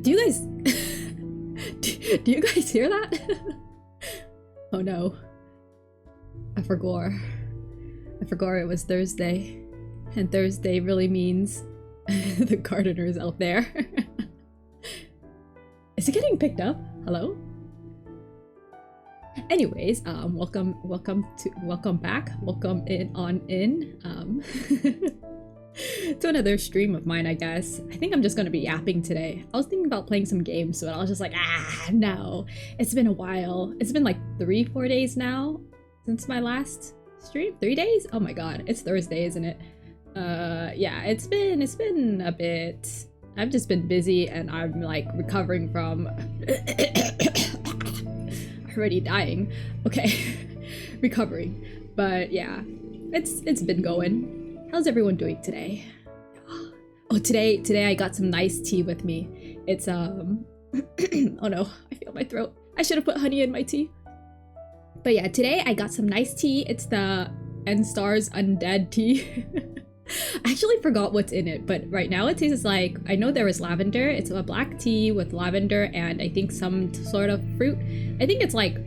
Do you guys do you guys hear that? Oh no. I forgot it was Thursday. And Thursday really means the gardener's out there. Is it getting picked up? Hello? Anyways, welcome back. Welcome in to another stream of mine, I guess. I think I'm just gonna be yapping today. I was thinking about playing some games, but I was just like, no. It's been a while. It's been like 3-4 days now since my last stream. 3 days? Oh my god, it's Thursday, isn't it? Yeah, it's been a bit. I've just been busy and I'm like recovering from already dying. Okay. Recovering. But yeah, it's been going. How's everyone doing today? Oh, today I got some nice tea with me. It's oh no, I feel my throat. I should have put honey in my tea. But yeah, today I got some nice tea. It's the N-Stars Undead tea. I actually forgot what's in it, but right now it tastes like, I know there is lavender. It's a black tea with lavender and I think some sort of fruit. I think it's like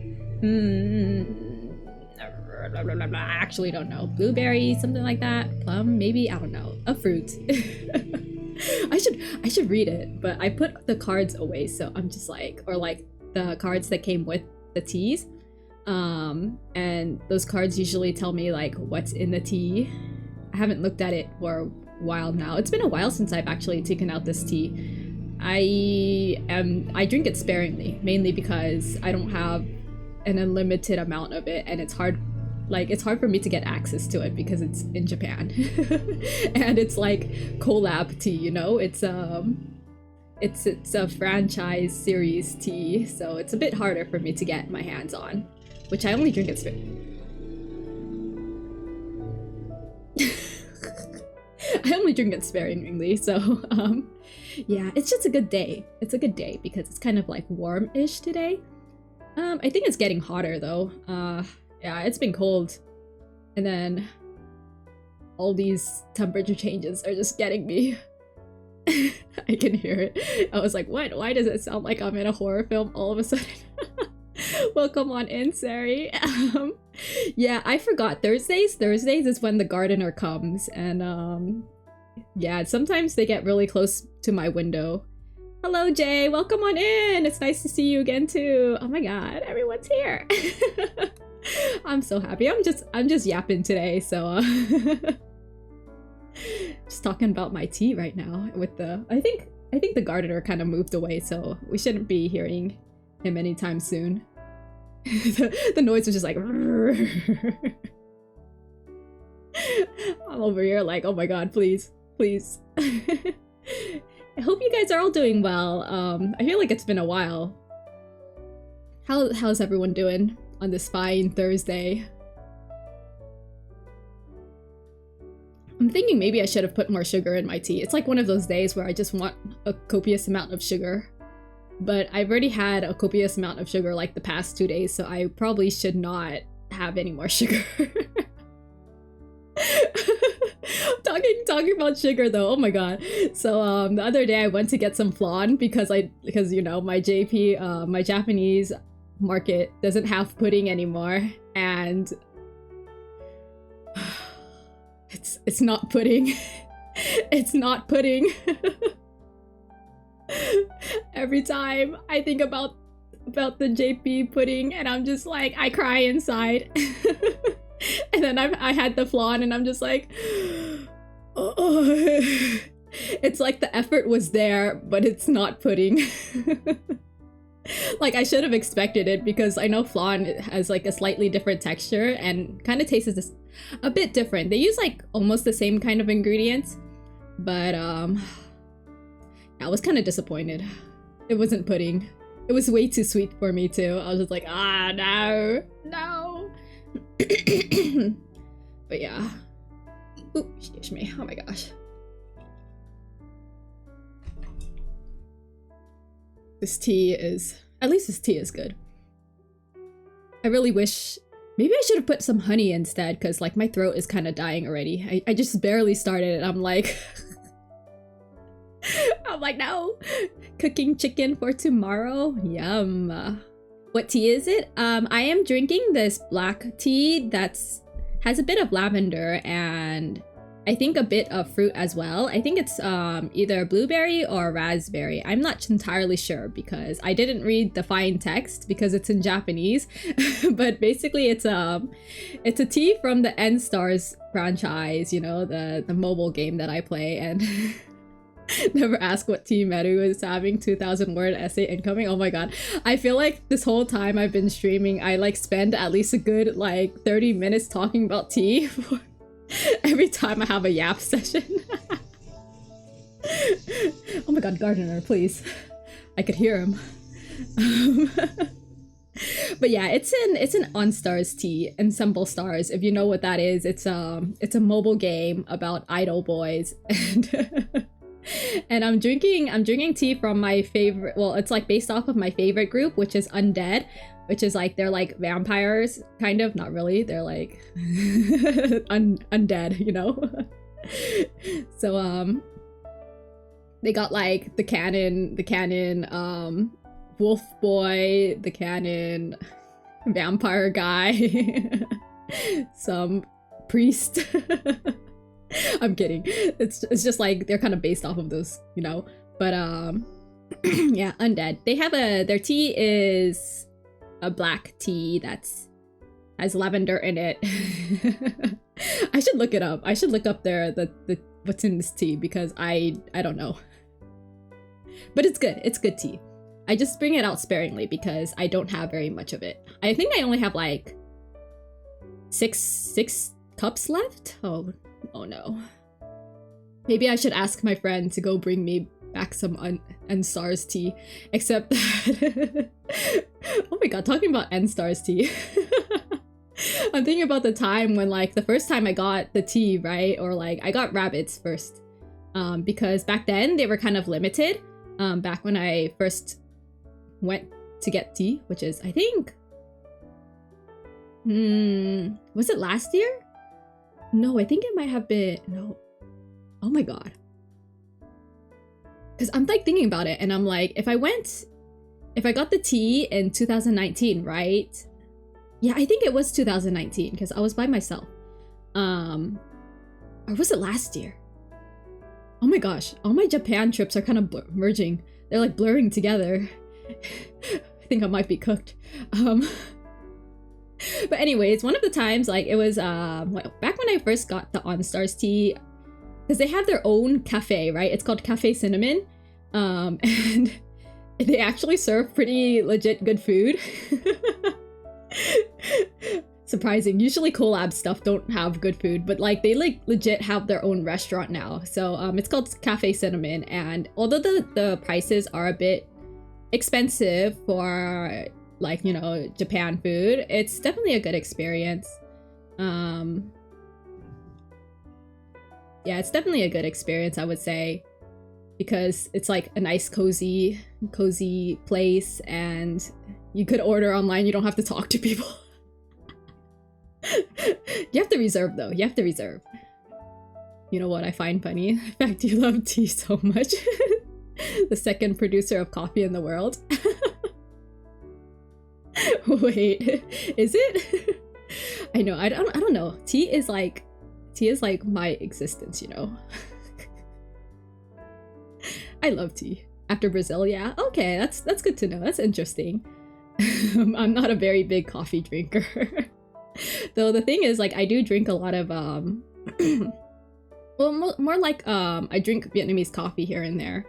I actually don't know. Blueberry, something like that. Plum, maybe, I don't know. A fruit. I should read it, but I put the cards away, so I'm just like, or like the cards that came with the teas. And those cards usually tell me like what's in the tea. I haven't looked at it for a while now. It's been a while since I've actually taken out this tea. I drink it sparingly, mainly because I don't have an unlimited amount of it, and it's hard for me to get access to it because it's in Japan. And it's like collab tea, you know? It's a franchise series tea, so it's a bit harder for me to get my hands on, which I only drink it I only drink it sparingly, so yeah, it's just a good day. It's a good day because it's kind of like warm-ish today. I think it's getting hotter though. Yeah, it's been cold, and then all these temperature changes are just getting me. I can hear it. I was like, what? Why does it sound like I'm in a horror film all of a sudden? Welcome on in, Sari. Yeah, I forgot. Thursdays is when the gardener comes, and yeah, sometimes they get really close to my window. Hello, Jay. Welcome on in. It's nice to see you again too. Oh my god, everyone's here. I'm so happy. I'm just yapping today, so just talking about my tea right now with the I think the gardener kind of moved away, so we shouldn't be hearing him anytime soon. The noise was just like I'm over here like, oh my god, please. I hope you guys are all doing well. I feel like it's been a while. How's everyone doing on this fine Thursday? I'm thinking maybe I should have put more sugar in my tea. It's like one of those days where I just want a copious amount of sugar. But I've already had a copious amount of sugar like the past 2 days, so I probably should not have any more sugar. Talking about sugar though, oh my god. So the other day I went to get some flan because you know my JP my Japanese market doesn't have pudding anymore, and it's not pudding. It's not pudding. Every time I think about the JP pudding, and I'm just like, I cry inside. And then I had the flan, and I'm just like, oh. It's like the effort was there, but it's not pudding. Like, I should have expected it because I know flan has like a slightly different texture and kind of tastes a bit different. They use like almost the same kind of ingredients, but I was kind of disappointed. It wasn't pudding. It was way too sweet for me too. I was just like, no. But yeah. Ooh, excuse me. Oh my gosh. At least this tea is good. I really wish, maybe I should have put some honey instead, because like my throat is kind of dying already. I just barely started and I'm like, no, cooking chicken for tomorrow. Yum. What tea is it? I am drinking this black tea that's has a bit of lavender and I think a bit of fruit as well. I think it's either blueberry or raspberry. I'm not entirely sure because I didn't read the fine text because it's in Japanese. But basically it's a tea from the N Stars franchise, you know, the mobile game that I play, and never ask what tea Meru is having. 2,000 word essay incoming. Oh my god. I feel like this whole time I've been streaming, I like spend at least a good like 30 minutes talking about tea for every time I have a yap session. Oh my god, gardener, please. I could hear him. But yeah, it's an OnStars tea, Ensemble Stars. If you know what that is, it's a mobile game about idol boys, and and I'm drinking tea from my favorite. Well, it's like based off of my favorite group, which is Undead. Which is like, they're like vampires, kind of, not really, they're like undead, you know? So they got like the canon wolf boy, the canon vampire guy, some priest. I'm kidding. It's just like they're kind of based off of those, you know? But yeah, Undead. They have their tea is a black tea has lavender in it. I should look it up. I should look up the what's in this tea because I don't know. But it's good. It's good tea. I just bring it out sparingly because I don't have very much of it. I think I only have like six cups left. Oh no. Maybe I should ask my friend to go bring me back some N-Stars tea, except that oh my god, talking about N-Stars tea. I'm thinking about the time when like the first time I got the tea, right? Or like I got rabbits first, because back then they were kind of limited, back when I first went to get tea, which is I think was it last year? No, I think it might have been, no, oh my god. Because I'm like thinking about it and I'm like, if I got the tea in 2019, right? Yeah, I think it was 2019 because I was by myself. Or was it last year? Oh my gosh, all my Japan trips are kind of merging. They're like blurring together. I think I might be cooked. But anyways, one of the times, like it was back when I first got the OnStars tea, because they have their own cafe, right? It's called Cafe Cinnamon. And they actually serve pretty legit good food. Surprising. Usually collab stuff don't have good food, but like they like legit have their own restaurant now. So it's called Cafe Cinnamon, and although the prices are a bit expensive for like, you know, Japan food, it's definitely a good experience. Yeah, it's definitely a good experience, I would say, because it's like a nice cozy place, and you could order online. You don't have to talk to people. You have to reserve though. You have to reserve. You know what I find funny? The fact you love tea so much. The second producer of coffee in the world. Wait, is it? I know. I don't know. Tea is like my existence, you know. I love tea. After Brazil, yeah. Okay, that's good to know. That's interesting. I'm not a very big coffee drinker. Though the thing is, like, I do drink a lot of well, more like I drink Vietnamese coffee here and there,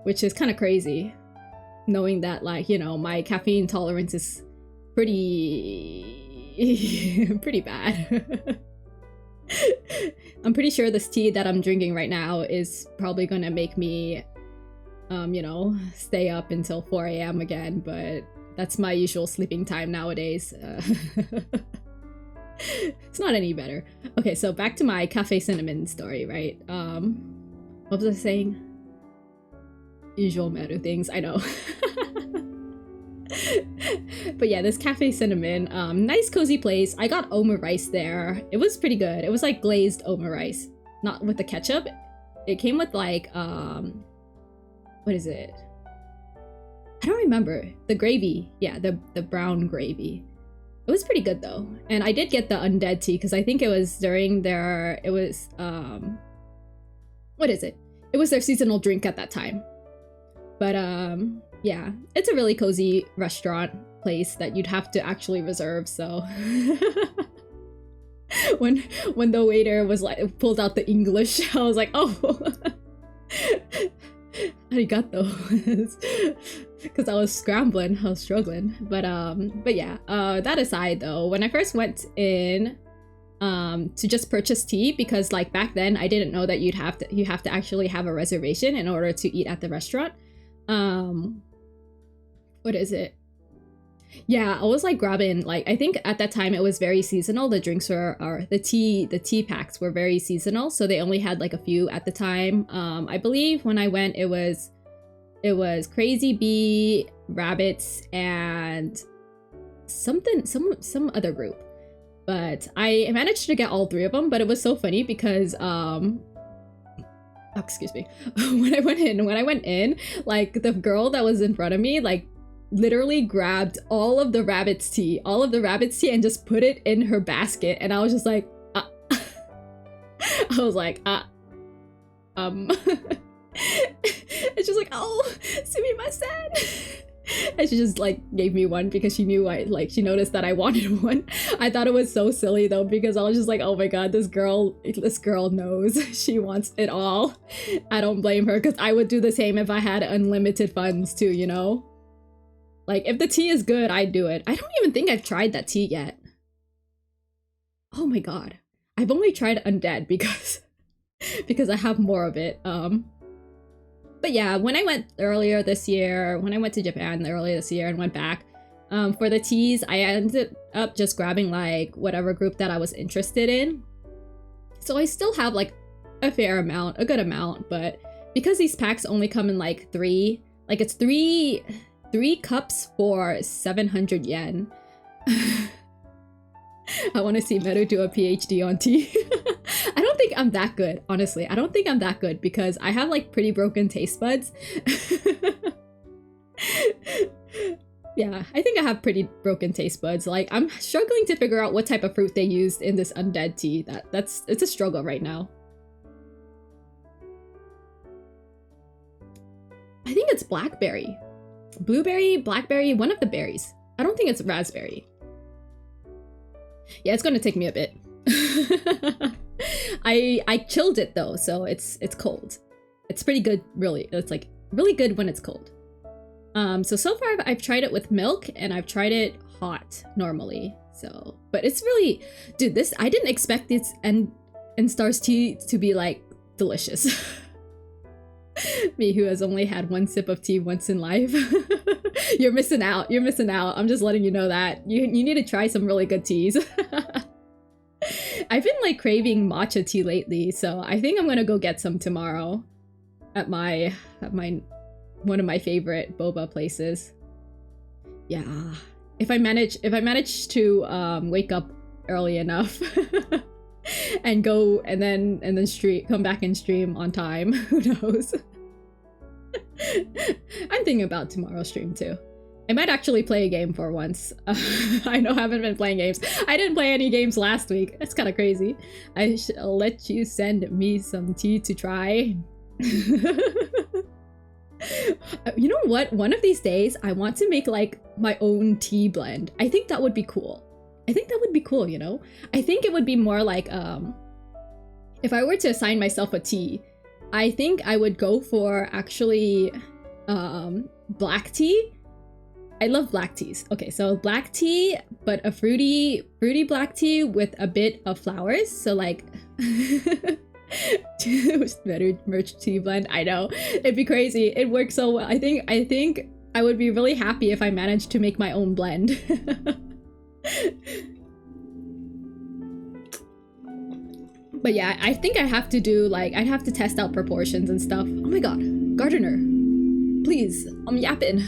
which is kind of crazy, knowing that, like, you know, my caffeine tolerance is pretty bad. I'm pretty sure this tea that I'm drinking right now is probably gonna make me, you know, stay up until 4 a.m. again, but that's my usual sleeping time nowadays. It's not any better. Okay, so back to my Cafe Cinnamon story, right? What was I saying? Usual Meru things, I know. But yeah, this Cafe Cinnamon, nice cozy place. I got omurice there. It was pretty good. It was like glazed omurice, not with the ketchup. It came with like what is it? don't remember. The gravy. Yeah, the brown gravy. It was pretty good though. And I did get the undead tea because I think it was during their, it was, what is it? It was their seasonal drink at that time. But yeah, it's a really cozy restaurant place that you'd have to actually reserve, so. when the waiter was like, pulled out the English, I was like, oh. Arigato. Because I was scrambling, I was struggling. But yeah, that aside though, when I first went in to just purchase tea, because like back then I didn't know that you have to actually have a reservation in order to eat at the restaurant. What is it? Yeah, I was like grabbing, like, I think at that time it was very seasonal. The drinks were, or the tea packs were very seasonal, so they only had like a few at the time. I believe when I went, it was Crazy Bee, Rabbits, and some other group. But I managed to get all three of them, but it was so funny because excuse me. When I went in, like the girl that was in front of me, like literally grabbed all of the rabbit's tea and just put it in her basket, and I was just like, I was like, and she's like, oh, sumimasen. And she just like gave me one because she knew she noticed that I wanted one. I thought it was so silly though, because I was just like, oh my god, this girl knows she wants it all. I don't blame her, because I would do the same if I had unlimited funds too, you know? Like, if the tea is good, I'd do it. I don't even think I've tried that tea yet. Oh my god. I've only tried Undead because I have more of it. But yeah, when I went earlier this year, when I went to Japan earlier this year and went back, for the teas, I ended up just grabbing like whatever group that I was interested in. So I still have like a good amount, but because these packs only come in like three, like it's three cups for 700 yen. I want to see Meru do a PhD on tea. I don't think I'm that good, honestly. I don't think I'm that good because I have like pretty broken taste buds. Yeah, I think I have pretty broken taste buds. Like, I'm struggling to figure out what type of fruit they used in this undead tea. It's a struggle right now. I think it's blackberry. Blueberry, blackberry, one of the berries. I don't think it's raspberry. Yeah, it's gonna take me a bit. I chilled it though, so it's cold. It's pretty good, really. It's like really good when it's cold. So far I've tried it with milk and I've tried it hot normally. So, but it's really, dude, this, I didn't expect this and Stars tea to be like delicious. Me, who has only had one sip of tea once in life. You're missing out. You're missing out. I'm just letting you know that. You need to try some really good teas. I've been like craving matcha tea lately, so I think I'm gonna go get some tomorrow at my one of my favorite boba places. Yeah. If I manage to wake up early enough and go and then come back and stream on time, who knows. I'm thinking about tomorrow's stream too. I might actually play a game for once. I know I haven't been playing games. I didn't play any games last week. That's kind of crazy. I'll let you send me some tea to try. You know what? One of these days, I want to make like my own tea blend. I think that would be cool. I think that would be cool, you know? I think it would be more like, if I were to assign myself a tea, I think I would go for actually black tea. I love black teas. Okay, so black tea, but a fruity black tea with a bit of flowers. So like better merch tea blend. I know, it'd be crazy. It works so well. I think I would be really happy if I managed to make my own blend. But yeah, I think I have to do like, I'd have to test out proportions and stuff. Oh my god, gardener, please, I'm yapping.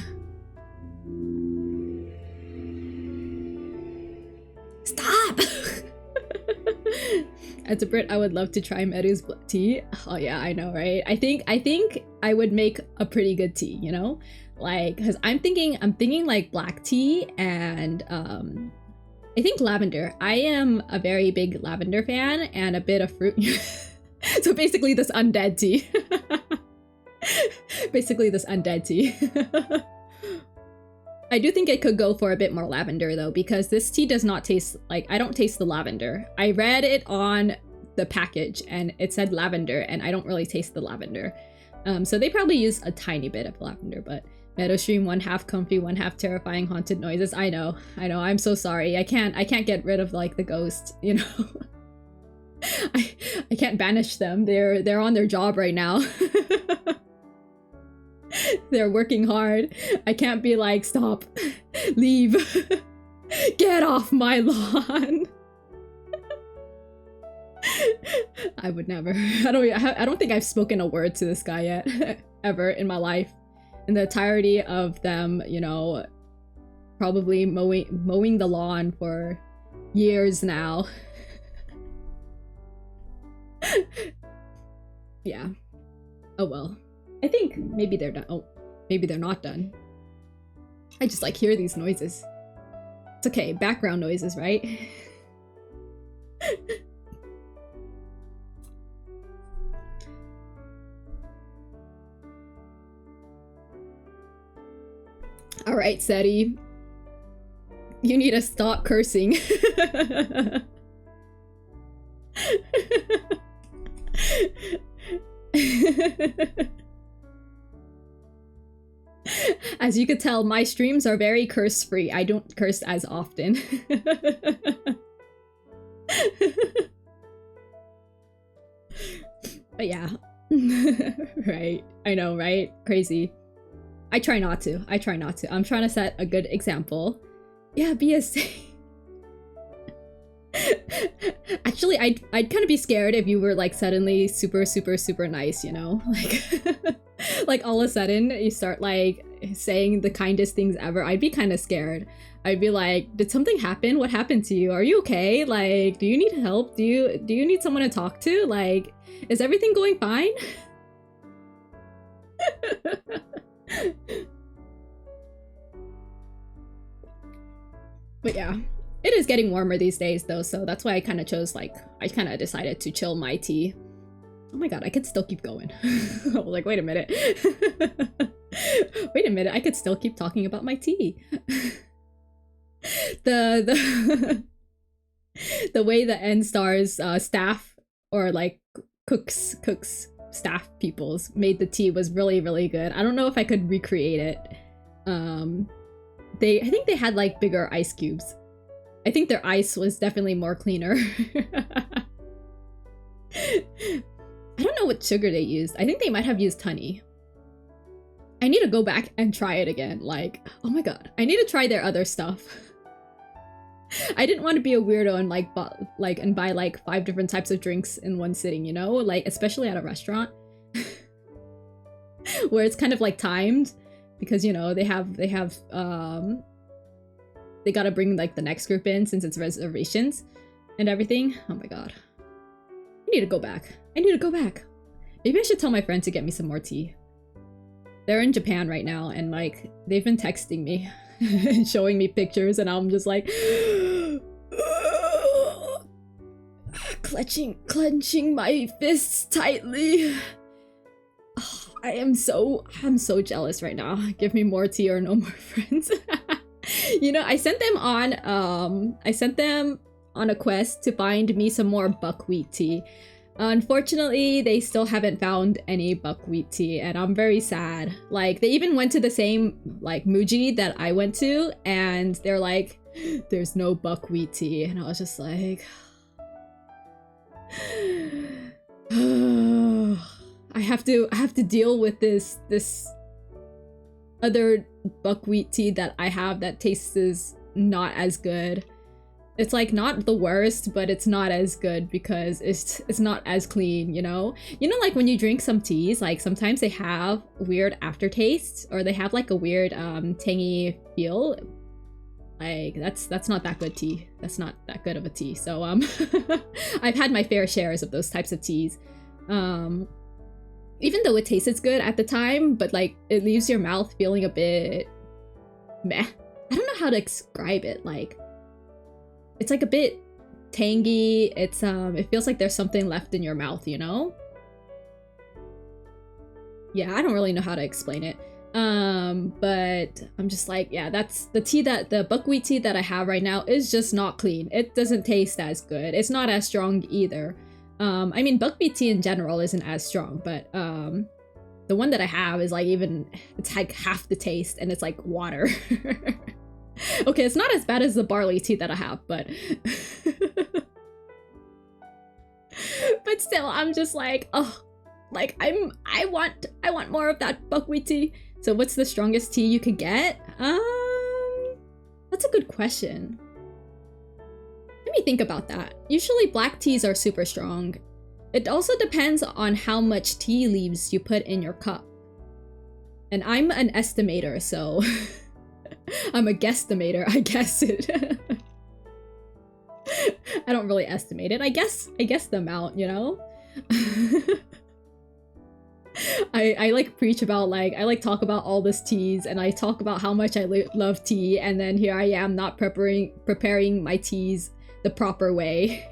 Stop! As a Brit, I would love to try Meru's tea. Oh yeah, I know, right? I think I would make a pretty good tea, you know? Like, because I'm thinking like black tea and I think lavender. I am a very big lavender fan and a bit of fruit. So basically this undead tea. Basically this undead tea. I do think it could go for a bit more lavender though, because this tea does not taste like, I don't taste the lavender. I read it on the package and it said lavender and I don't really taste the lavender. So they probably use a tiny bit of lavender, but Meadow Stream, one half comfy, one half terrifying haunted noises. I know, I'm so sorry. I can't get rid of like the ghost, you know. I can't banish them. They're on their job right now. They're working hard. I can't be like, stop, leave, get off my lawn. I would never. I don't think I've spoken a word to this guy yet, ever in my life. In the entirety of them, you know, probably mowing the lawn for years now. Yeah. Oh well. I think maybe they're done. Oh, maybe they're not done. I just like hear these noises. It's okay, background noises, right? Alright, Seti. You need to stop cursing. As you could tell, my streams are very curse-free. I don't curse as often. But yeah. Right. I know, right? Crazy. I try not to. I'm trying to set a good example. Yeah, BSA. Actually, I'd kind of be scared if you were like suddenly super nice, you know? Like like all of a sudden you start like saying the kindest things ever. I'd be kind of scared. I'd be like, did something happen? What happened to you? Are you okay? Like, do you need help? Do you need someone to talk to? Like, is everything going fine? But yeah, it is getting warmer these days though, so that's why I kind of chose, like, I kind of decided to chill my tea. Oh my god, I could still keep going. I was like, wait a minute. Wait a minute, I could still keep talking about my tea. The way the N-Stars staff, or like cooks staff peoples made the tea was really good. I don't know if I could recreate it. I think they had like bigger ice cubes. I think their ice was definitely more cleaner. I don't know what sugar they used. I think they might have used honey. I need to go back and try it again. Like, oh my god, I need to try their other stuff. I didn't want to be a weirdo and like buy like 5 different types of drinks in one sitting, you know? Like, especially at a restaurant. Where it's kind of like timed, because you know, they gotta bring like the next group in since it's reservations and everything. Oh my god. I need to go back. Maybe I should tell my friend to get me some more tea. They're in Japan right now and like they've been texting me and showing me pictures and I'm just like clenching my fists tightly. Oh, I'm so jealous right now. Give me more tea or no more friends. You know, I sent them on a quest to find me some more buckwheat tea. Unfortunately, they still haven't found any buckwheat tea, and I'm very sad. Like, they even went to the same, like, Muji that I went to, and they're like, there's no buckwheat tea, and I was just like... I have to deal with this other buckwheat tea that I have that tastes not as good. It's like not the worst, but it's not as good because it's not as clean, you know? You know, like when you drink some teas, like sometimes they have weird aftertastes or they have like a weird tangy feel. Like that's not that good tea. That's not that good of a tea. So I've had my fair shares of those types of teas. even though it tastes good at the time, but like it leaves your mouth feeling a bit meh. I don't know how to describe it. Like, it's like a bit tangy. It's it feels like there's something left in your mouth, you know? Yeah, I don't really know how to explain it. But I'm just like, yeah, that's the buckwheat tea that I have right now is just not clean. It doesn't taste as good. It's not as strong either. I mean, buckwheat tea in general isn't as strong, but the one that I have is like it's like half the taste and it's like water. Okay, it's not as bad as the barley tea that I have, but but still, I'm just like, oh, like I want more of that buckwheat tea. So what's the strongest tea you could get? That's a good question. Let me think about that. Usually black teas are super strong. It also depends on how much tea leaves you put in your cup. And I'm an estimator, so I'm a guesstimator, I guess it. I don't really estimate it. I guess the amount, you know? I like preach about like, I like talk about all this teas and I talk about how much I love tea, and then here I am not preparing my teas the proper way.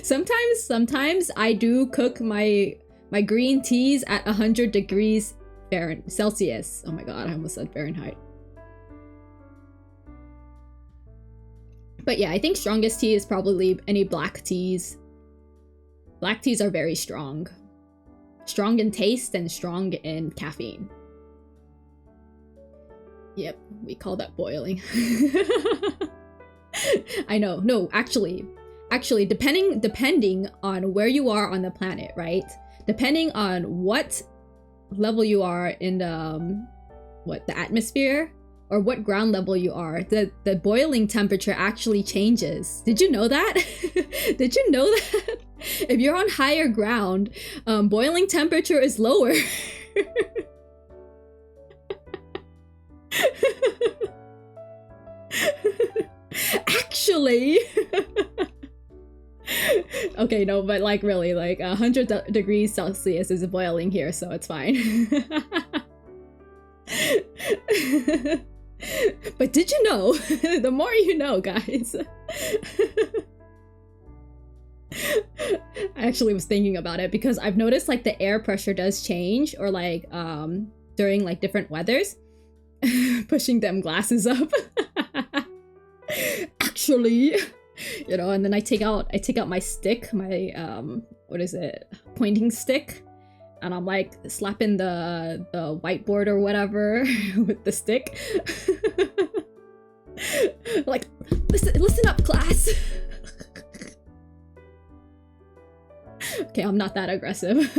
Sometimes I do cook my green teas at 100 degrees Celsius. Oh my god, I almost said Fahrenheit. But yeah, I think strongest tea is probably any black teas. Black teas are very strong. Strong in taste and strong in caffeine. Yep, we call that boiling. I know. No, actually, depending on where you are on the planet, right? Depending on what level you are in the the atmosphere, or what ground level you are, the boiling temperature actually changes. Did you know that? Did you know that? If you're on higher ground, boiling temperature is lower. Actually. Okay, no, but like really, like 100 degrees Celsius is boiling here, so it's fine. But did you know? The more you know, guys. I actually was thinking about it because I've noticed like the air pressure does change, or like during like different weathers. Pushing them glasses up. Actually, you know, and then I take out my stick, my what is it, pointing stick, and I'm like slapping the whiteboard or whatever with the stick. Like, listen up, class. Okay, I'm not that aggressive.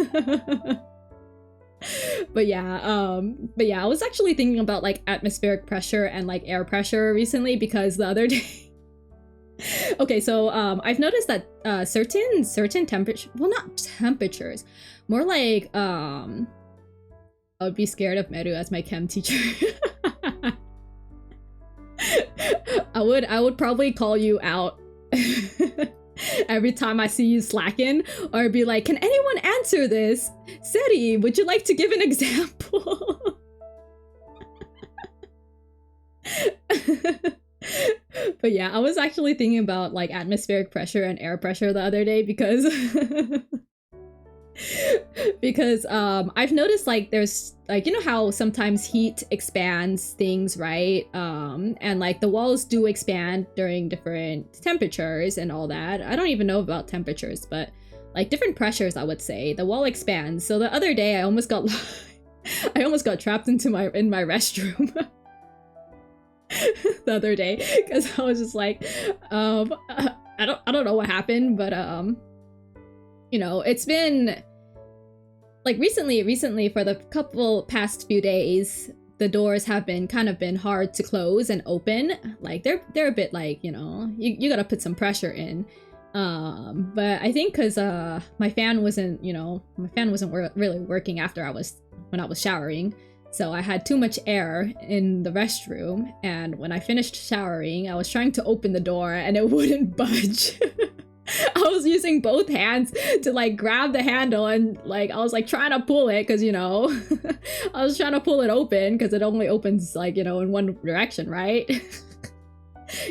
But yeah, I was actually thinking about like atmospheric pressure and like air pressure recently, because the other day okay, so I've noticed that certain temperature, well, not temperatures, more like I would be scared of Meru as my chem teacher. I would probably call you out every time I see you slacking, or be like, can anyone answer this? Seri, would you like to give an example? But yeah, I was actually thinking about like atmospheric pressure and air pressure the other day, because I've noticed like there's like, you know how sometimes heat expands things, right? And like the walls do expand during different temperatures and all that. I don't even know about temperatures, but like different pressures, I would say the wall expands. So the other day I almost got trapped in my restroom. The other day, because I was just like, I don't know what happened, but you know, it's been like recently for the past few days, the doors have been hard to close and open. Like they're a bit like, you know, you gotta put some pressure in. But I think because my fan wasn't really working when I was showering. So I had too much air in the restroom, and when I finished showering, I was trying to open the door and it wouldn't budge. I was using both hands to like grab the handle, and like I was like trying to pull it because, you know, I was trying to pull it open because it only opens like, you know, in one direction, right?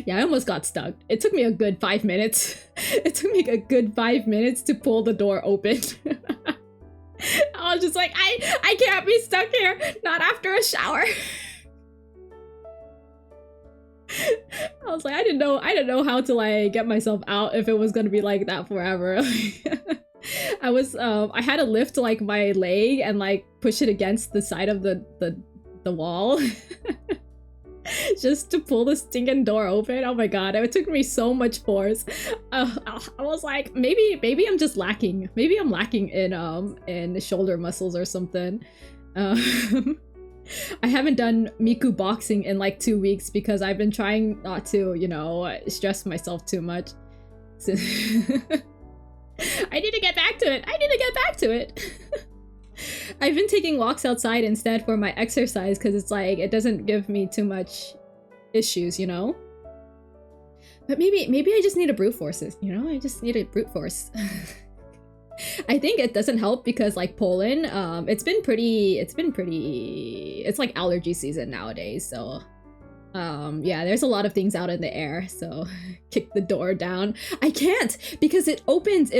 Yeah, I almost got stuck. It took me a good 5 minutes. It took me a good 5 minutes to pull the door open. I was just like, I can't be stuck here, not after a shower. I was like, I didn't know how to like get myself out if it was gonna be like that forever. I had to lift like my leg and like push it against the side of the wall. Just to pull the stinking door open. Oh my god, it took me so much force. I was like, maybe I'm just lacking. Maybe I'm lacking in the shoulder muscles or something. I haven't done Miku boxing in like 2 weeks because I've been trying not to, you know, stress myself too much. So I need to get back to it. I've been taking walks outside instead for my exercise because it's like it doesn't give me too much issues, you know? But maybe I just need a brute force, you know? I just need a brute force. I think it doesn't help because like Poland, it's like allergy season nowadays, so yeah, there's a lot of things out in the air, so kick the door down. I can't because it opens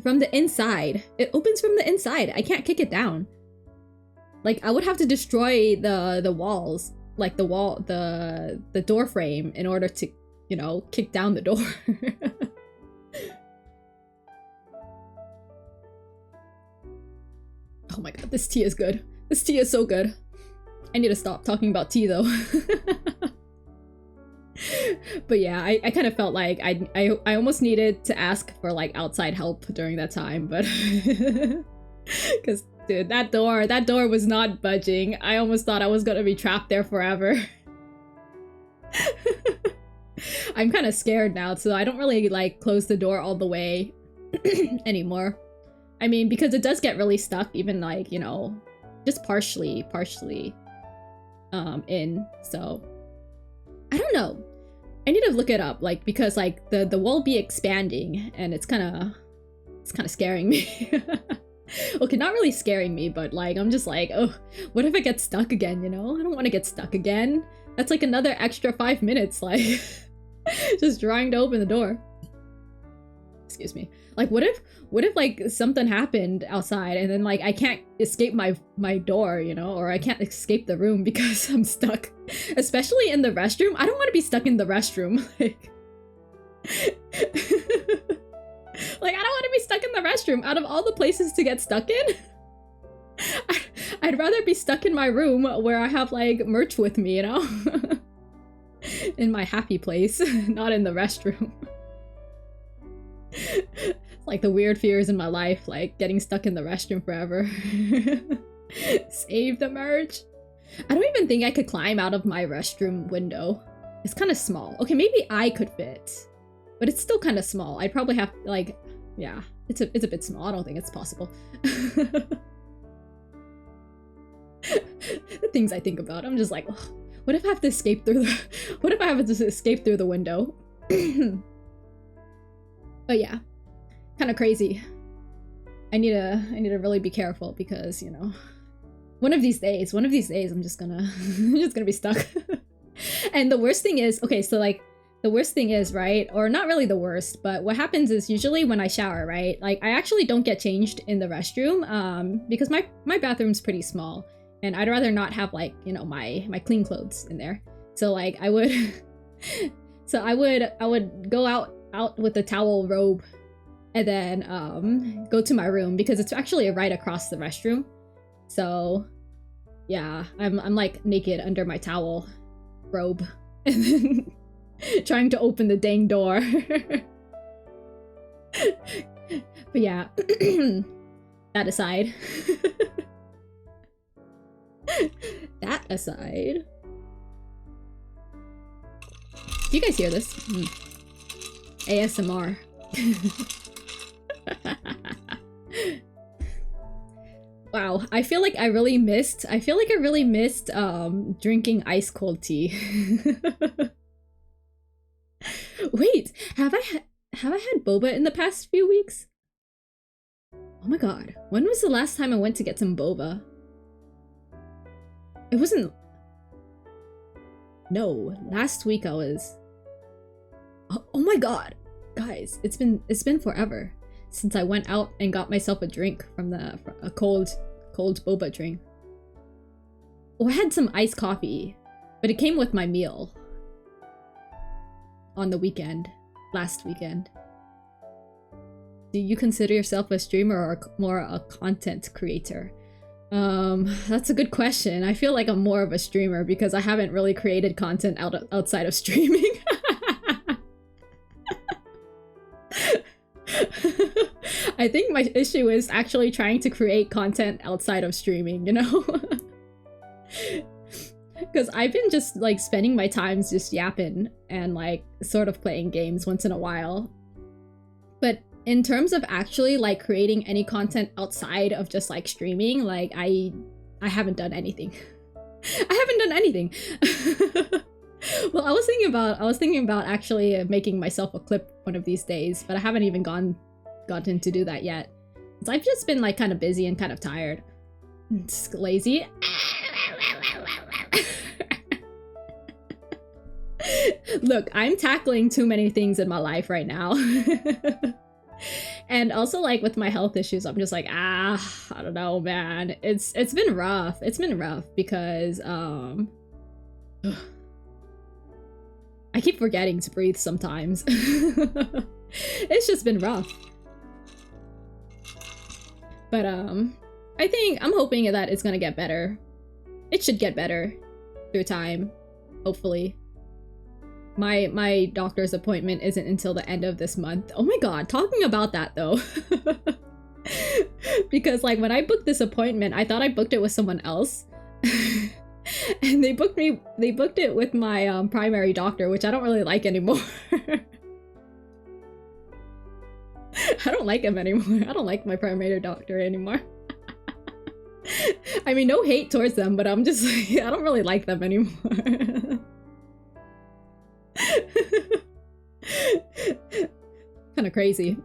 from the inside. I can't kick it down. Like I would have to destroy the walls, like the door frame in order to, you know, kick down the door. Oh my god, this tea is good. This tea is so good. I need to stop talking about tea though. But yeah, I kind of felt like I almost needed to ask for like outside help during that time, but because dude, that door was not budging. I almost thought I was gonna be trapped there forever. I'm kind of scared now, so I don't really like close the door all the way anymore. I mean, because it does get really stuck, even like, you know, just partially in, so I don't know. I need to look it up, like, because like the wall be expanding and it's kind of scaring me. Okay, not really scaring me, but like I'm just like, oh, what if I get stuck again, you know? I don't want to get stuck again. That's like another extra 5 minutes, like just trying to open the door. Excuse me. Like what if like something happened outside and then like I can't escape my door, you know, or I can't escape the room because I'm stuck, especially in the restroom. I don't want to be stuck in the restroom. Like like I don't want to be stuck in the restroom. Out of all the places to get stuck in, I'd rather be stuck in my room where I have like merch with me, you know. In my happy place, not in the restroom. Like the weird fears in my life, like getting stuck in the restroom forever. Save the merch. I don't even think I could climb out of my restroom window. It's kind of small. Okay, maybe I could fit, but it's still kind of small. I'd probably have like, yeah, it's a bit small. I don't think it's possible. The things I think about, I'm just like, oh, what if I have to escape through the what if I have to escape through the window? But yeah, kind of crazy. I need to really be careful because, you know, one of these days I'm just gonna be stuck. And the worst thing is, okay, so like the worst thing is, right, or not really the worst, but what happens is usually when I shower, right, like I actually don't get changed in the restroom because my bathroom's pretty small and I'd rather not have like, you know, my clean clothes in there. So like I would go out with the towel robe and then go to my room because it's actually right across the restroom. So yeah, I'm like naked under my towel robe and then trying to open the dang door. But yeah, that aside. That aside. Do you guys hear this? ASMR. Wow, I feel like I really missed drinking ice cold tea. Wait, have I had boba in the past few weeks? Oh my god, when was the last time I went to get some boba? It wasn't... No, last week I was... Oh my god! Guys, it's been forever since I went out and got myself a drink from a cold boba drink. Oh, I had some iced coffee, but it came with my meal on the weekend, last weekend. Do you consider yourself a streamer or more a content creator? That's a good question. I feel like I'm more of a streamer because I haven't really created content outside of streaming. I think my issue is actually trying to create content outside of streaming, you know? Because I've been just like spending my time just yapping and like sort of playing games once in a while. But in terms of actually like creating any content outside of just like streaming, like I haven't done anything. I haven't done anything. Well, I was thinking about actually making myself a clip one of these days, but I haven't even gotten to do that yet. So I've just been like kind of busy and kind of tired. Just lazy. Look, I'm tackling too many things in my life right now. And also like with my health issues, I'm just like, I don't know, man. It's been rough. It's been rough because I keep forgetting to breathe sometimes. It's just been rough. But I'm hoping that it's gonna get better. It should get better through time, hopefully. My doctor's appointment isn't until the end of this month. Oh my god, talking about that though. Because like when I booked this appointment, I thought I booked it with someone else. And they booked it with my primary doctor, which I don't really like anymore. I don't like him anymore. I don't like my primary doctor anymore. I mean, no hate towards them, but I'm just like, I don't really like them anymore. Kind of crazy.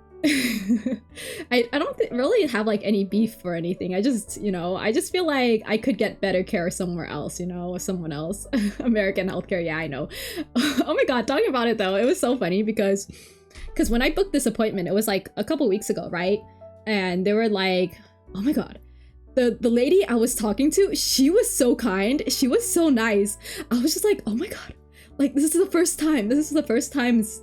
I don't really have like any beef or anything. I just, you know, I just feel like I could get better care somewhere else, you know, with someone else. American healthcare, yeah, I know. Oh my god, talking about it though, it was so funny because when I booked this appointment, it was like a couple weeks ago, right? And they were like, oh my god, the lady I was talking to, she was so kind, she was so nice. I was just like, oh my god, like this is the first time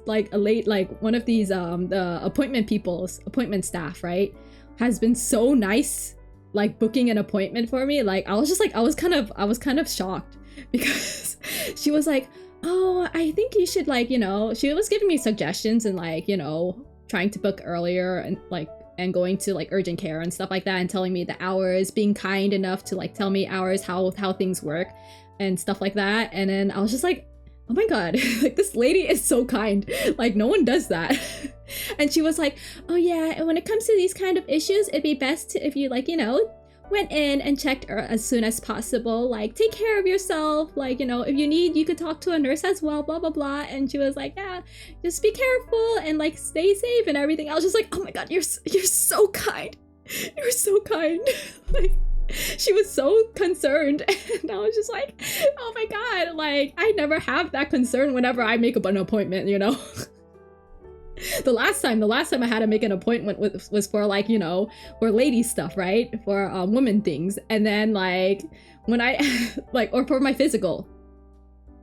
like like one of these the appointment staff, right, has been so nice, like booking an appointment for me. Like I was just like, I was kind of shocked because she was like, oh, I think you should, like, you know, she was giving me suggestions and like, you know, trying to book earlier and like and going to like urgent care and stuff like that and telling me the hours, being kind enough to like tell me hours, how things work and stuff like that. And then I was just like, oh my god, like this lady is so kind, like no one does that. And she was like, oh yeah, and when it comes to these kind of issues, it'd be best if you, like, you know, went in and checked as soon as possible, like take care of yourself, like, you know, if you need, you could talk to a nurse as well, blah blah blah. And she was like, yeah, just be careful and like stay safe and everything. I was just like, oh my god, you're so kind, you're so kind. Like she was so concerned, and I was just like, oh my god, like I never have that concern whenever I make an appointment, you know. The last time I had to make an appointment was for, like, you know, for lady stuff, right, for women things. And then like when I like, or for my physical,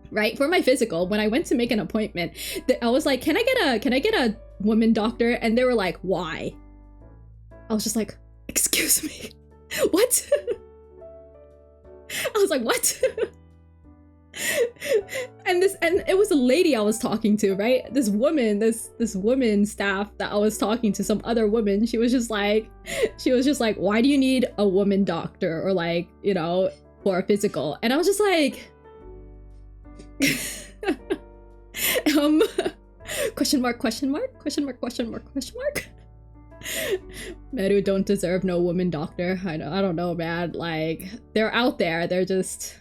right, for my physical, when I went to make an appointment, I was like, can I get a woman doctor? And they were like, why? I was just like, excuse me, what? I was like, what? And it was a lady I was talking to, right? This woman staff that I was talking to, some other woman, she was just like, why do you need a woman doctor, or like, you know, for a physical? And I was just like, question mark. Meru don't deserve no woman doctor. I don't know, man. Like, they're out there, they're just,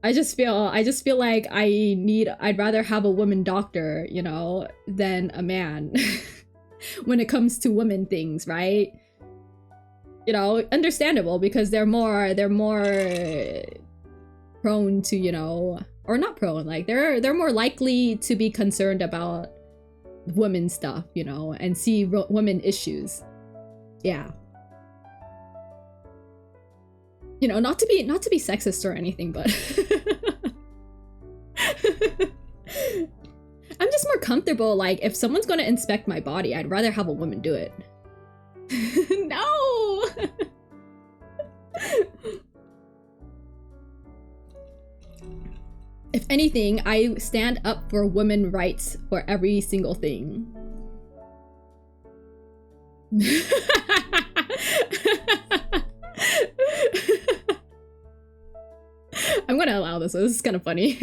I just feel like I'd rather have a woman doctor, you know, than a man when it comes to women things, right? You know, understandable because they're more prone to, you know, or not prone, like they're more likely to be concerned about women stuff, you know, and see women issues. Yeah. You know, not to be sexist or anything, but I'm just more comfortable, like, if someone's gonna inspect my body, I'd rather have a woman do it. No! If anything, I stand up for women rights for every single thing. I'm gonna allow this. This is kind of funny.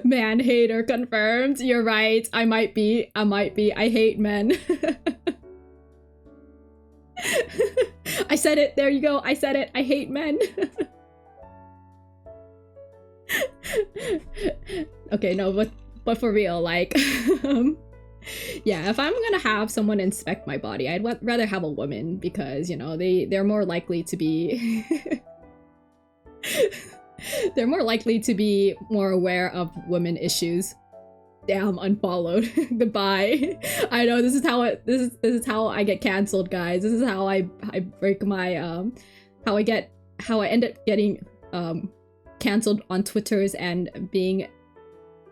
Man hater confirmed. You're right. I might be. I hate men. I said it. There you go. I said it. I hate men. Okay, no, but for real, like, yeah, if I'm gonna have someone inspect my body, I'd rather have a woman because, you know, they're more likely to be they're more likely to be more aware of women issues. Damn, unfollowed. Goodbye. I know this is how I get canceled, guys. This is how I break my how I end up getting canceled on Twitters and being,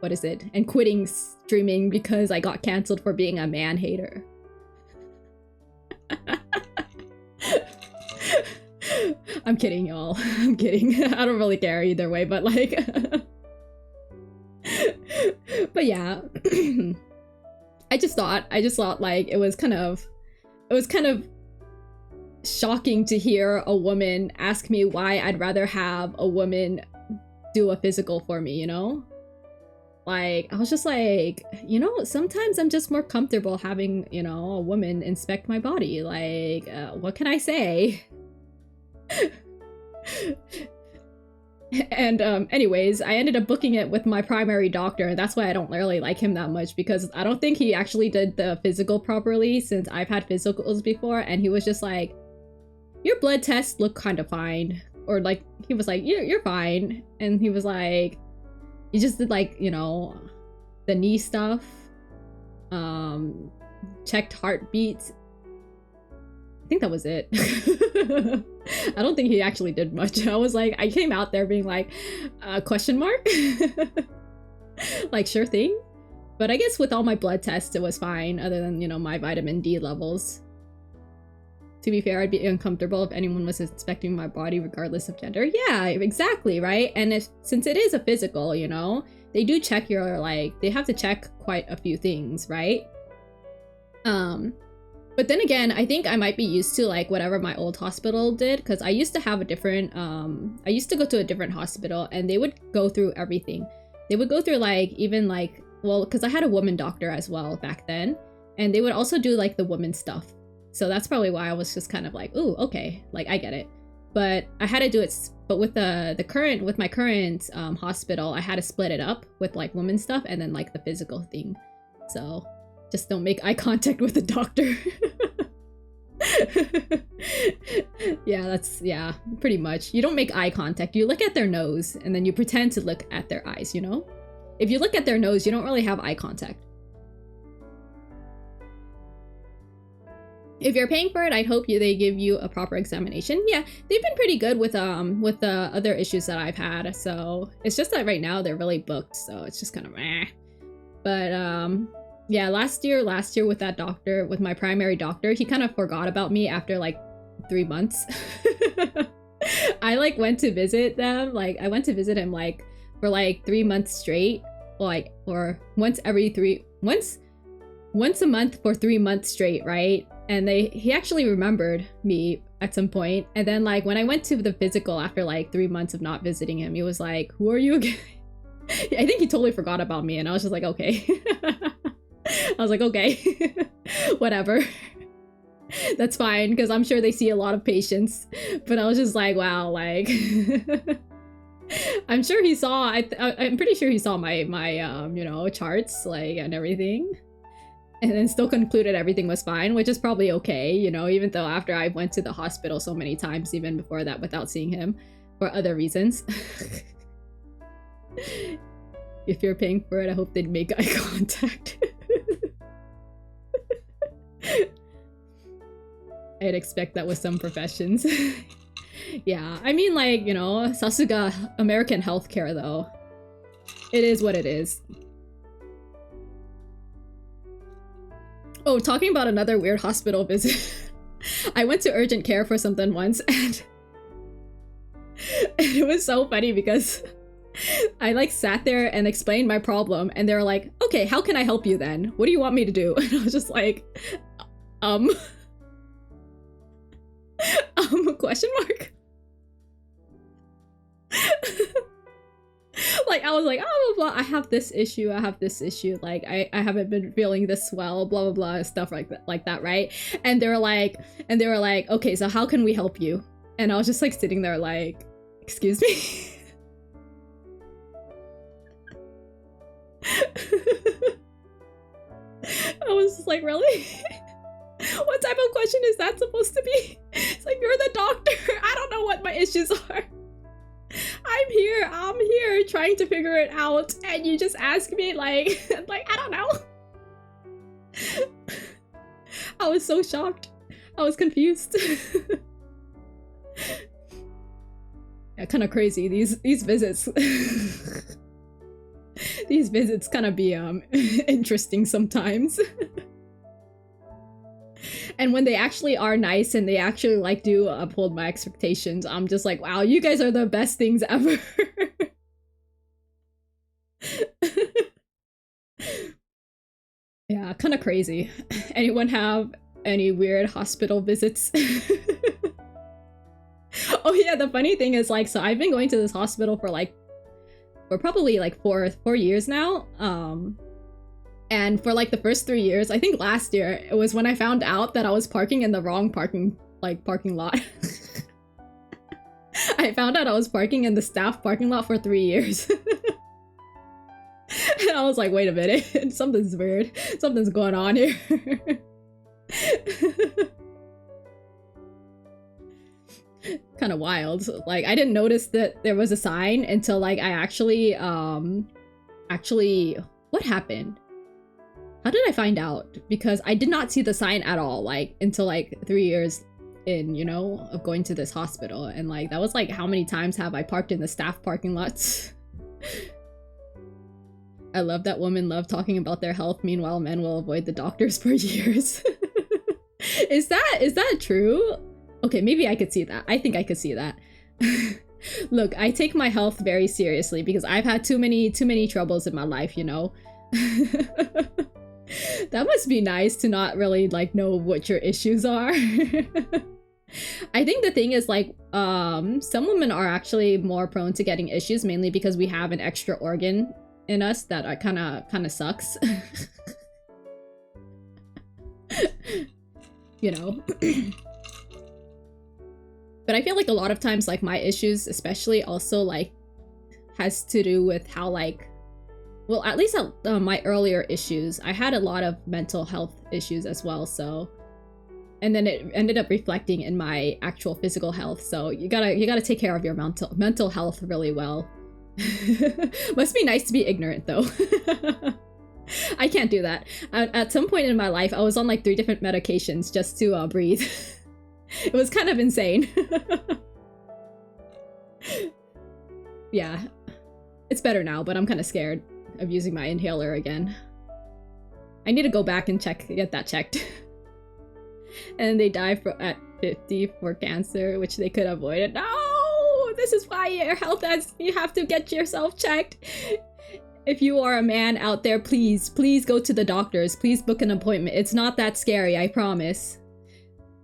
what is it, and quitting streaming because I got canceled for being a man hater. I'm kidding, y'all. I'm kidding. I don't really care either way, but like but yeah. I just thought like it was kind of shocking to hear a woman ask me why I'd rather have a woman do a physical for me, you know? Like, I was just like, you know, sometimes I'm just more comfortable having, you know, a woman inspect my body. Like, what can I say? And anyways, I ended up booking it with my primary doctor, and that's why I don't really like him that much, because I don't think he actually did the physical properly, since I've had physicals before, and he was just like, your blood tests look kind of fine, or like, he was like, you're fine, and he was like, you just did, like, you know, the knee stuff, checked heartbeats. I think that was it. I don't think he actually did much. I was like, I came out there being like, question mark? Like, sure thing. But I guess with all my blood tests, it was fine, other than, you know, my vitamin D levels. To be fair, I'd be uncomfortable if anyone was inspecting my body regardless of gender. Yeah, exactly, right? And since it is a physical, you know, they do check your, like, they have to check quite a few things, right? But then again, I think I might be used to, like, whatever my old hospital did, because I used to have a different, I used to go to a different hospital, and they would go through everything. They would go through, like, even, like, well, because I had a woman doctor as well back then, and they would also do, like, the woman stuff. So that's probably why I was just kind of like, ooh, okay, like, I get it. But I had to do it, but with with my current hospital, I had to split it up with, like, woman stuff and then, like, the physical thing. So just don't make eye contact with the doctor. Yeah, pretty much. You don't make eye contact. You look at their nose and then you pretend to look at their eyes, you know? If you look at their nose, you don't really have eye contact. If you're paying for it, I'd hope they give you a proper examination. Yeah, they've been pretty good with the other issues that I've had. So it's just that right now they're really booked, so it's just kind of meh. But yeah, last year with that doctor, with my primary doctor, he kind of forgot about me after like 3 months. I like went to visit them, like I went to visit him like for like 3 months straight, like, or once a month for 3 months straight, right? And he actually remembered me at some point. And then like when I went to the physical after like 3 months of not visiting him, he was like, who are you again? I think he totally forgot about me, and I was just like, okay. I was like, okay, whatever. That's fine, because I'm sure they see a lot of patients. But I was just like, wow, like... I'm sure he saw, I'm pretty sure he saw my you know, charts, like, and everything. And then still concluded everything was fine, which is probably okay, you know, even though after I went to the hospital so many times, even before that, without seeing him for other reasons. If you're paying for it, I hope they'd make eye contact. I'd expect that with some professions. Yeah, I mean, like, you know, Sasuga, American healthcare, though. It is what it is. Oh, talking about another weird hospital visit. I went to urgent care for something once, and it was so funny because I, like, sat there and explained my problem, and they were like, okay, how can I help you then? What do you want me to do? And I was just like, question mark? Like, I was like, oh, blah, blah, I have this issue, like, I haven't been feeling this well, blah, blah, blah, stuff like that, right? And they were like, okay, so how can we help you? And I was just, like, sitting there like, excuse me? I was just like, really? What type of question is that supposed to be? It's like, you're the doctor. I don't know what my issues are. I'm here trying to figure it out, and you just ask me like I don't know. I was so shocked. I was confused. Yeah, kind of crazy. These visits. These visits kind of be interesting sometimes. And when they actually are nice and they actually like do uphold my expectations, I'm just like, wow, you guys are the best things ever. Yeah, kind of crazy. Anyone have any weird hospital visits? Oh yeah, the funny thing is, like, so I've been going to this hospital for probably like four years now. And for like the first 3 years, I think last year, it was when I found out that I was parking in the wrong parking lot. I found out I was parking in the staff parking lot for 3 years. And I was like, wait a minute, something's weird. Something's going on here. Kind of wild. Like, I didn't notice that there was a sign until like I actually, what happened? How did I find out? Because I did not see the sign at all, like, until like 3 years in, you know, of going to this hospital. And like, that was like, how many times have I parked in the staff parking lots? I love that women love talking about their health, meanwhile men will avoid the doctors for years. Is that true? Okay, maybe I could see that. I think I could see that. Look, I take my health very seriously because I've had too many troubles in my life, you know? That must be nice to not really like know what your issues are. I think the thing is, like, some women are actually more prone to getting issues, mainly because we have an extra organ in us that kind of sucks. You know. But I feel like a lot of times, like, my issues especially also like has to do with how, like, well, at least my earlier issues, I had a lot of mental health issues as well, so, and then it ended up reflecting in my actual physical health. So you gotta take care of your mental health really well. Must be nice to be ignorant though. I can't do that. At some point in my life, I was on like 3 different medications just to breathe. It was kind of insane. Yeah, it's better now, but I'm kind of scared of using my inhaler again. I need to go back and get that checked. And they die at 50 for cancer, which they could have avoided. No! This is why your health you have to get yourself checked. If you are a man out there, please go to the doctors. Please book an appointment. It's not that scary, I promise.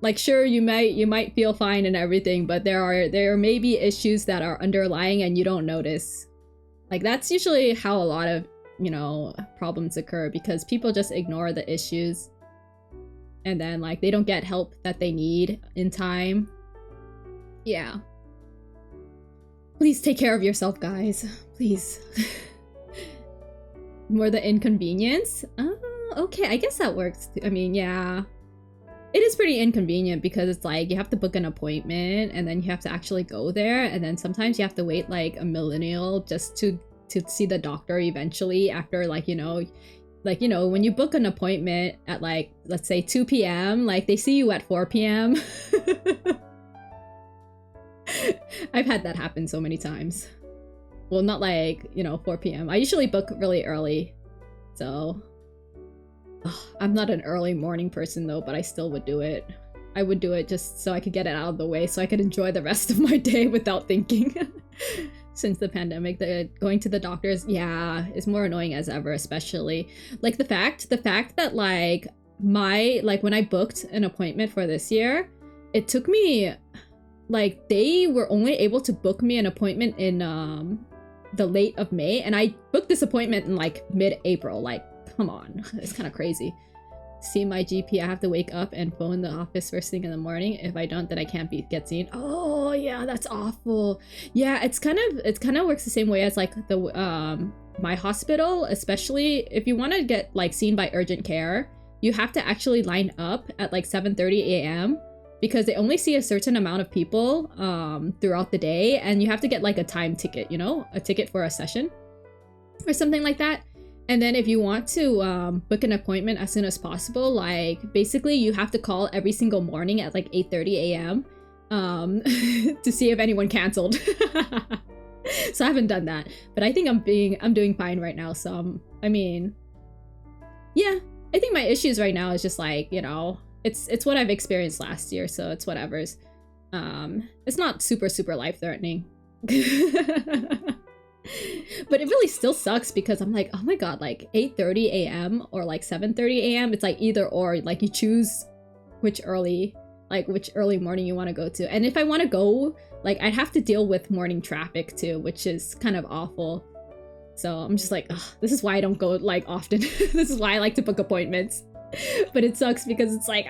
Like, sure, you might feel fine and everything, but there may be issues that are underlying and you don't notice. Like, that's usually how a lot of, you know, problems occur, because people just ignore the issues. and then like they don't get help that they need in time. Yeah. Please take care of yourself, guys. Please. More the inconvenience? Okay, I guess that works. I mean, yeah. It is pretty inconvenient because it's like you have to book an appointment and then you have to actually go there, and then sometimes you have to wait like a millennial just to see the doctor eventually after like, you know, when you book an appointment at like, let's say 2 p.m, like they see you at 4 p.m. I've had that happen so many times. Well, not like, you know, 4 p.m. I usually book really early, so I'm not an early morning person though, but I still would do it. I would do it just so I could get it out of the way so I could enjoy the rest of my day without thinking. Since the pandemic, going to the doctors, yeah, is more annoying as ever, especially like the fact that like when I booked an appointment for this year, it took me like, they were only able to book me an appointment in the late of May, and I booked this appointment in like mid-April. Like, come on, it's kind of crazy. See my GP, I have to wake up and phone the office first thing in the morning. If I don't, then I can't get seen. Oh yeah, that's awful. Yeah, it kind of works the same way as like the my hospital, especially if you want to get like seen by urgent care, you have to actually line up at like 7:30 a.m. because they only see a certain amount of people throughout the day, and you have to get like a time ticket, you know, a ticket for a session or something like that. And then if you want to book an appointment as soon as possible, like basically you have to call every single morning at like 8:30 a.m. To see if anyone canceled. So I haven't done that, but I think I'm doing fine right now. So I mean, yeah, I think my issues right now is just like, you know, it's what I've experienced last year, so it's whatever's. It's not super life-threatening. But it really still sucks because I'm like, oh my god, like 8:30 a.m. or like 7:30 a.m. It's like either or, like you choose which early morning you want to go to. And if I want to go, like I'd have to deal with morning traffic too, which is kind of awful. So I'm just like, ugh, this is why I don't go like often. This is why I like to book appointments. But it sucks because it's like,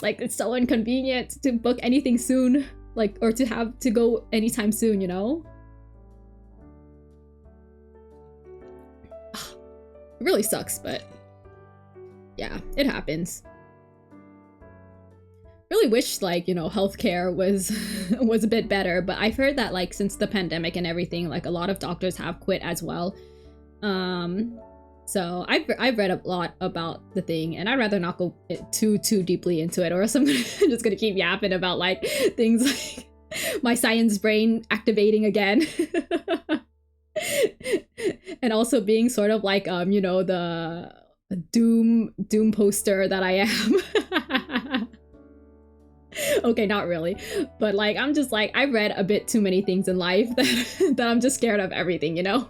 like it's so inconvenient to book anything soon, like, or to have to go anytime soon, you know? It really sucks, but yeah, it happens. Really wish like, you know, healthcare was was a bit better, but I've heard that like since the pandemic and everything, like a lot of doctors have quit as well. So I've read a lot about the thing, and I'd rather not go too deeply into it, or else I'm just gonna keep yapping about like things like my science brain activating again. And also being sort of like you know, the doom poster that I am. Okay, not really, but like I'm just like, I've read a bit too many things in life that I'm just scared of everything, you know.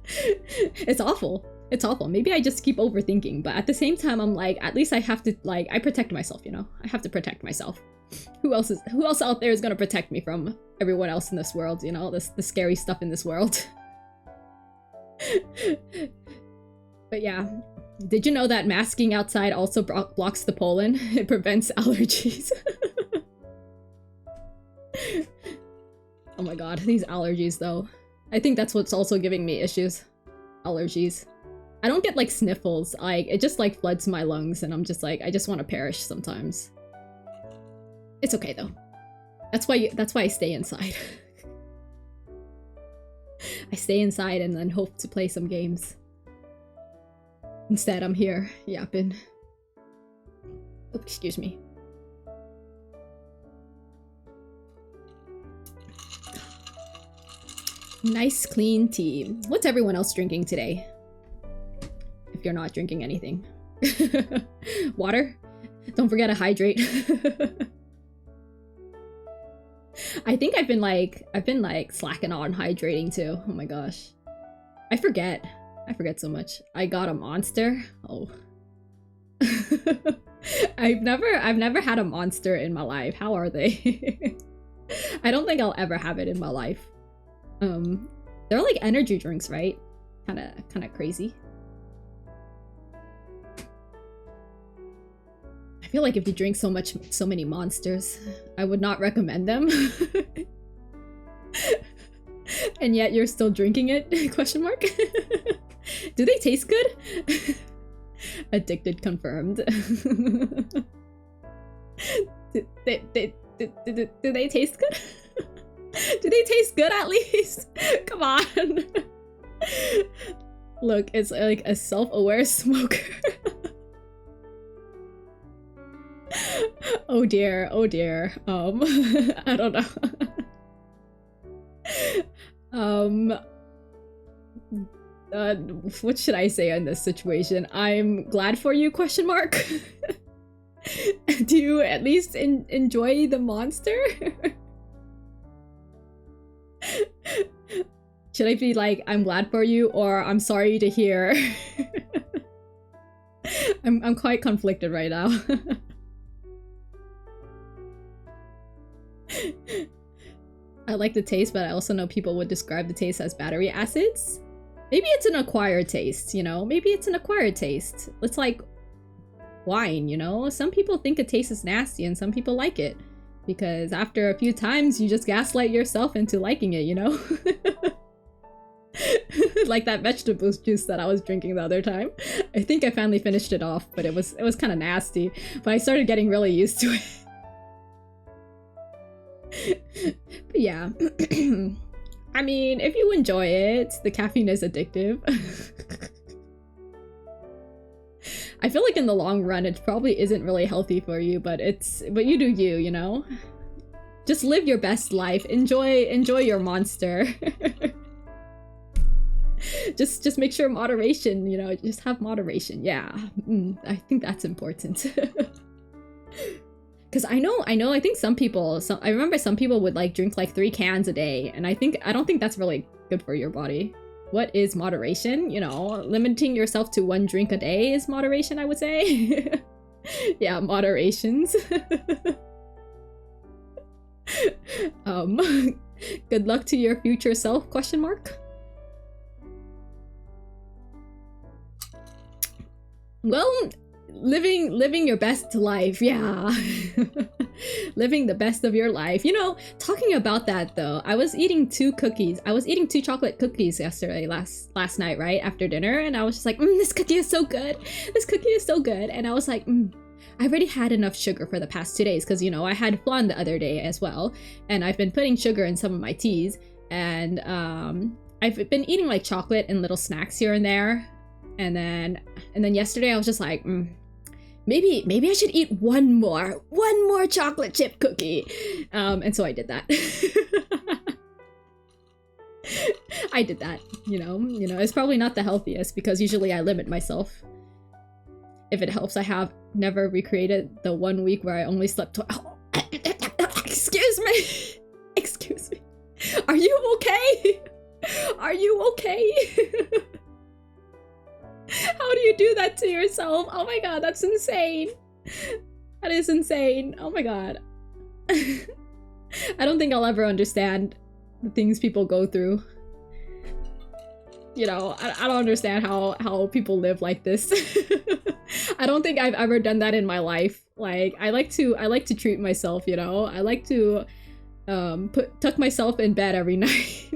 It's awful. It's awful. Maybe I just keep overthinking, but at the same time I'm like, at least I have to, like, I protect myself, you know. I have to protect myself. Who else out there is gonna protect me from everyone else in this world, you know, the scary stuff in this world. But yeah, did you know that masking outside also blocks the pollen? It prevents allergies. Oh my god, these allergies though. I think that's what's also giving me issues. Allergies. I don't get like sniffles, like it just like floods my lungs, and I'm just like, I just want to perish sometimes. It's okay though. That's why I stay inside. I stay inside and then hope to play some games. Instead, I'm here yapping. Oh, excuse me. Nice clean tea. What's everyone else drinking today? If you're not drinking anything. Water? Don't forget to hydrate. I think I've been like slacking on hydrating too. Oh my gosh. I forget so much. I got a Monster. Oh. I've never had a Monster in my life. How are they? I don't think I'll ever have it in my life. They're like energy drinks, right? Kinda crazy. I feel like if you drink so many monsters, I would not recommend them. And yet you're still drinking it? Question mark. Do they taste good? Addicted confirmed. do they taste good? Do they taste good at least? Come on. Look, it's like a self-aware smoker. Oh dear, oh dear. I don't know. What should I say in this situation? I'm glad for you, question mark. Do you at least enjoy the monster? Should I be like, I'm glad for you, or I'm sorry to hear? I'm quite conflicted right now. I like the taste, but I also know people would describe the taste as battery acids. Maybe it's an acquired taste, you know? Maybe it's an acquired taste. It's like wine, you know? Some people think a taste is nasty and some people like it. Because after a few times, you just gaslight yourself into liking it, you know? Like that vegetable juice that I was drinking the other time. I think I finally finished it off, but it was kind of nasty. But I started getting really used to it. But yeah. I mean, if you enjoy it, the caffeine is addictive. I feel like in the long run, it probably isn't really healthy for you, but you do you know? Just live your best life. Enjoy your monster. Just make sure moderation, you know, just have moderation. Yeah, I think that's important. Because I think some people, I remember some people would like drink like 3 cans a day, and I don't think that's really good for your body. What is moderation? You know, limiting yourself to 1 drink a day is moderation, I would say. Yeah, moderations. Good luck to your future self, question mark. Well, living your best life, yeah. Living the best of your life. You know, talking about that though, I was eating 2 cookies. I was eating 2 chocolate cookies yesterday, last night, right after dinner, and I was just like, this cookie is so good. This cookie is so good. And I was like, I already had enough sugar for the past 2 days because, you know, I had flan the other day as well, and I've been putting sugar in some of my teas, and I've been eating like chocolate and little snacks here and there, and then yesterday I was just like, maybe I should eat one more chocolate chip cookie, and so I did that. I did that, you know, it's probably not the healthiest because usually I limit myself. If it helps, I have never recreated the 1 week where I only slept twice. Oh, excuse me. Excuse me. Are you okay? Are you okay? How do you do that to yourself? Oh my god, that's insane. That is insane. Oh my god. I don't think I'll ever understand the things people go through. You know, I don't understand how people live like this. I don't think I've ever done that in my life. Like, I like to treat myself, you know? I like to tuck myself in bed every night.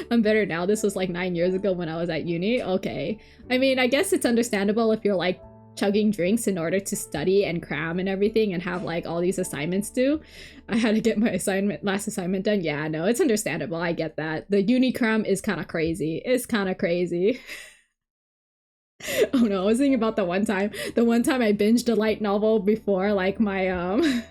I'm better now. This was like 9 years ago when I was at uni. Okay. I mean, I guess it's understandable if you're like chugging drinks in order to study and cram and everything and have like all these assignments due. I had to get my last assignment done. Yeah, no, it's understandable. I get that. The uni cram is kind of crazy. It's kind of crazy. Oh no, I was thinking about the one time I binged a light novel before like my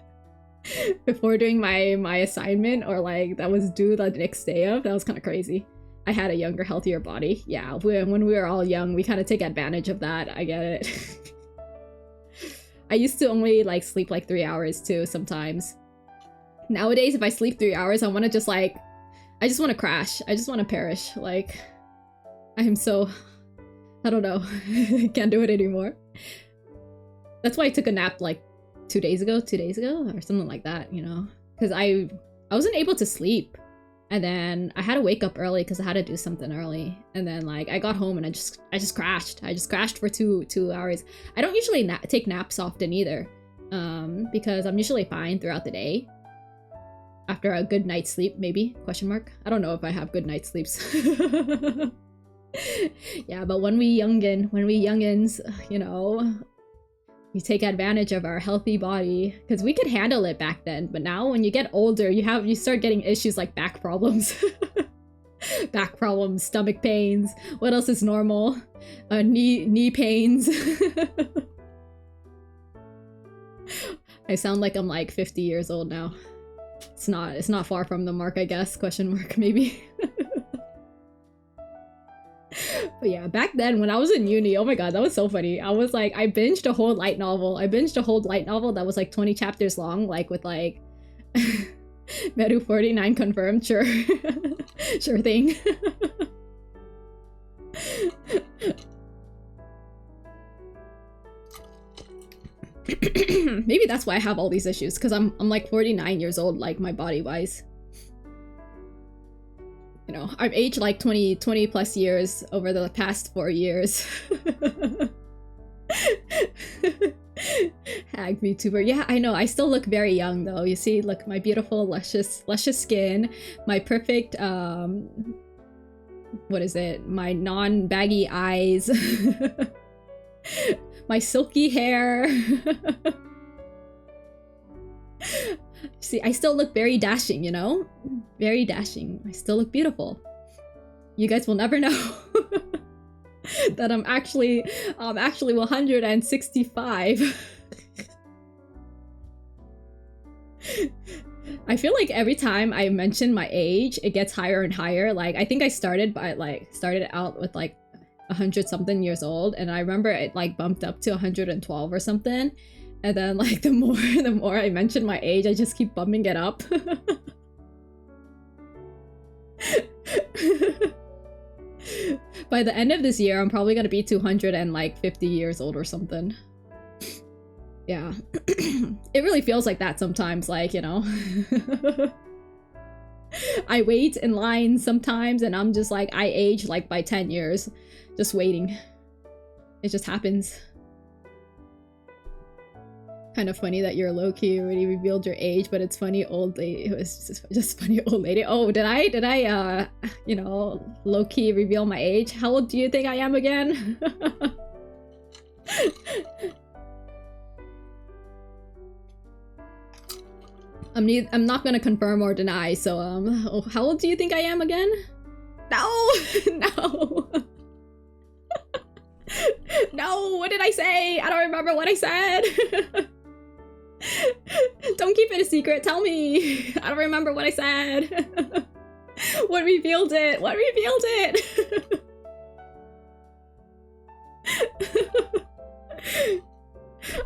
before doing my assignment, or like that was due the next day of. That was kind of crazy. I had a younger, healthier body. Yeah, when we were all young, we kind of take advantage of that. I get it. I used to only like sleep like 3 hours too sometimes. Nowadays, if I sleep 3 hours, I want to just like, I just want to crash. I just want to perish. Like, I am so, I don't know. I can't do it anymore. That's why I took a nap like 2 days ago or something like that, you know, because I wasn't able to sleep, and then I had to wake up early because I had to do something early, and then like I got home and I just crashed for two hours. I don't usually take naps often either, because I'm usually fine throughout the day. After a good night's sleep, maybe? Question mark? I don't know if I have good night sleeps. Yeah, but when we youngins, you know, we take advantage of our healthy body because we could handle it back then. But now, when you get older, you start getting issues like back problems, back problems, stomach pains. What else is normal? Knee pains. I sound like I'm like 50 years old now. It's not far from the mark, I guess. Question mark, maybe. But yeah, back then when I was in uni, oh my god, that was so funny. I was like, I binged a whole light novel. That was like 20 chapters long, like with like Meru 49 confirmed, sure. Sure thing. Maybe that's why I have all these issues, because I'm like 49 years old, like my body wise. You know, I've aged like 20 plus years over the past 4 years. Hag VTuber. Yeah, I know. I still look very young though. You see, look, my beautiful luscious skin, my perfect what is it? My non-baggy eyes. My silky hair. See, I still look very dashing, you know? Very dashing. I still look beautiful. You guys will never know that I'm actually 165. I feel like every time I mention my age, it gets higher and higher. Like, I think I started out with like 100 something years old, and I remember it like bumped up to 112 or something. And then like the more I mention my age, I just keep bumping it up. By the end of this year, I'm probably gonna be 250 years old or something. Yeah. It really feels like that sometimes, like, you know. I wait in line sometimes and I'm just like, I age like by 10 years. Just waiting. It just happens. Kind of funny that you're low-key already revealed your age, but it's funny old lady. It was just funny old lady. Oh, did I you know, low-key reveal my age? How old do you think I am again? I'm not gonna confirm or deny, so oh, how old do you think I am again? No! No! No, what did I say? I don't remember what I said. Don't keep it a secret, tell me. I don't remember what I said. What revealed it? What revealed it?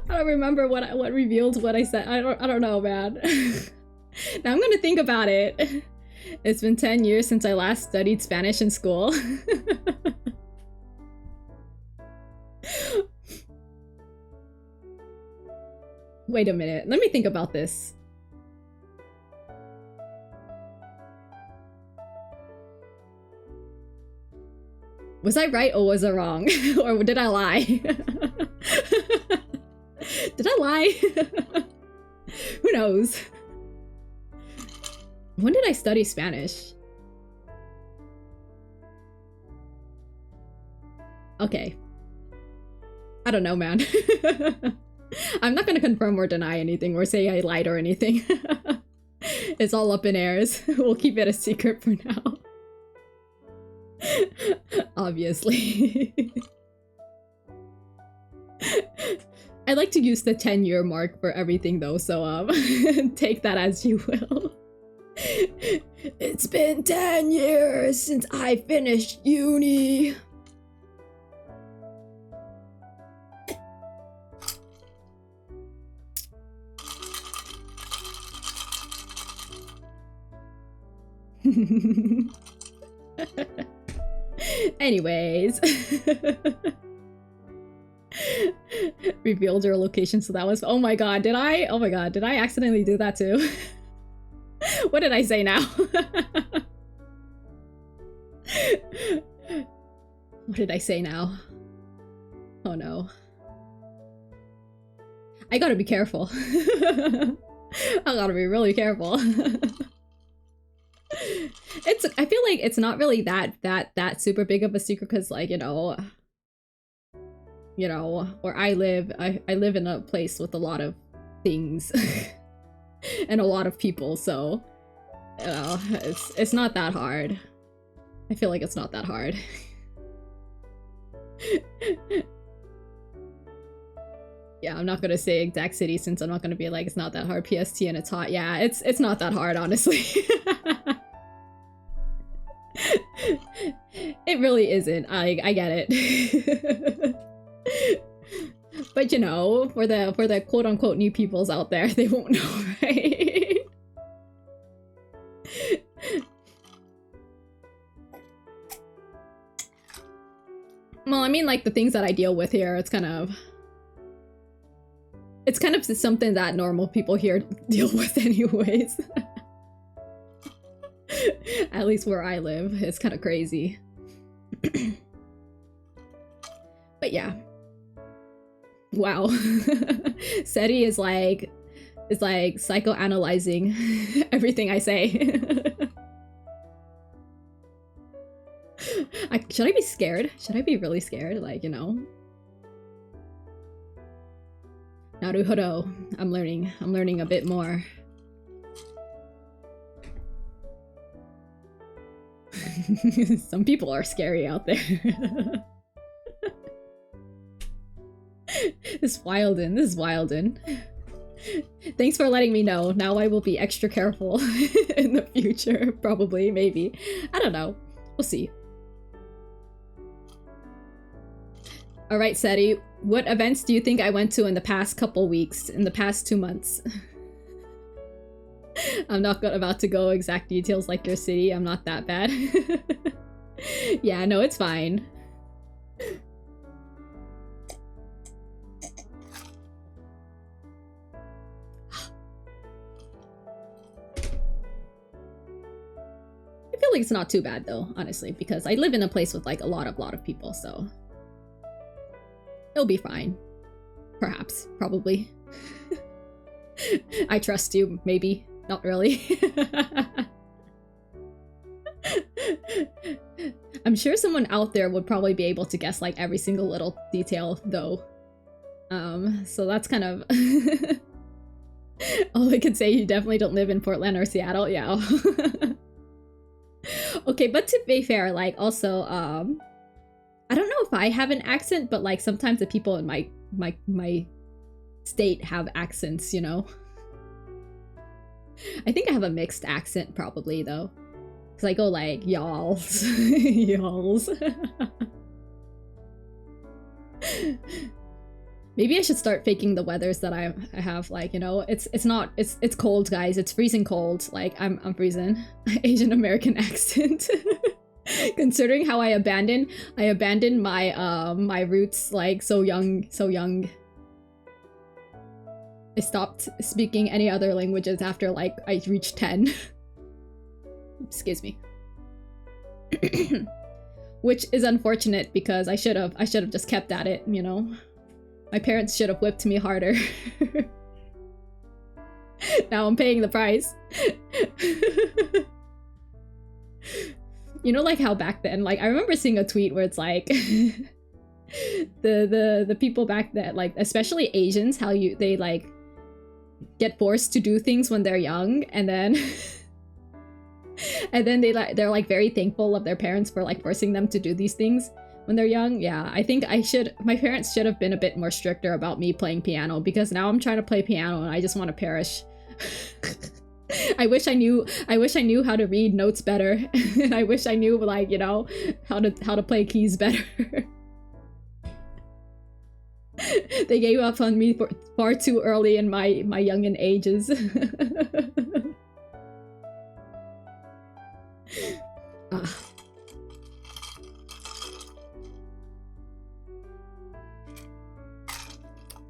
I don't remember what revealed what I said. I don't know, man. Now I'm gonna think about it. It's been 10 years since I last studied Spanish in school. Wait a minute, let me think about this. Was I right or was I wrong? Or did I lie? Did I lie? Who knows? When did I study Spanish? Okay. I don't know, man. I'm not gonna confirm or deny anything or say I lied or anything. It's all up in airs. We'll keep it a secret for now. Obviously. I like to use the 10-year mark for everything though, so take that as you will. It's been 10 years since I finished uni. Anyways. Revealed your location, so that was— oh my god, did I? Oh my god, did I accidentally do that too? What did I say now? What did I say now? Oh no. I gotta be careful. I gotta be really careful. I feel like it's not really that super big of a secret because, like, you know, where I live in a place with a lot of things and a lot of people, so you know, it's not that hard. I feel like it's not that hard. Yeah, I'm not gonna say exact city since I'm not gonna be like it's not that hard PST and it's hot. Yeah, it's not that hard, honestly. It really isn't. I get it. But you know, for the quote unquote new peoples out there, they won't know, right? Well, I mean, like the things that I deal with here, it's kind of something that normal people here deal with anyways. At least where I live, it's kind of crazy. But yeah. Wow. SETI is like psychoanalyzing everything I say. Should I be scared? Should I be really scared? Like, you know? Naruhodo. I'm learning a bit more. Some people are scary out there. This is Wilden. Thanks for letting me know. Now I will be extra careful in the future. Probably, maybe. I don't know. We'll see. Alright, Seti. What events do you think I went to in the past couple weeks? In the past 2 months? I'm not about to go exact details like your city. I'm not that bad. Yeah, no, it's fine. I feel like it's not too bad though, honestly, because I live in a place with like a lot of people, so it'll be fine. Perhaps, probably. I trust you, maybe. Not really. I'm sure someone out there would probably be able to guess like every single little detail though. So that's kind of all I could say. You definitely don't live in Portland or Seattle. Yeah. Okay, but to be fair, like also I don't know if I have an accent, but like sometimes the people in my state have accents, you know. I think I have a mixed accent probably though, because I go like y'alls. Y'alls. Maybe I should start faking the weathers that I have, like, you know, it's cold, guys. It's freezing cold. Like I'm freezing. Asian American accent. Considering how I abandoned my my roots like so young. I stopped speaking any other languages after like I reached 10. Excuse me. Which is unfortunate because I should have just kept at it, you know. My parents should have whipped me harder. Now I'm paying the price. You know, like how back then, like I remember seeing a tweet where it's like the people back then, like especially Asians, how they like get forced to do things when they're young, and then they're like very thankful of their parents for like forcing them to do these things when they're young. Yeah, I think my parents should have been a bit more stricter about me playing piano, because now I'm trying to play piano and I just want to perish. I wish I knew how to read notes better, and I wish I knew, like, you know, how to play keys better. They gave up on me far too early in my youngin' ages.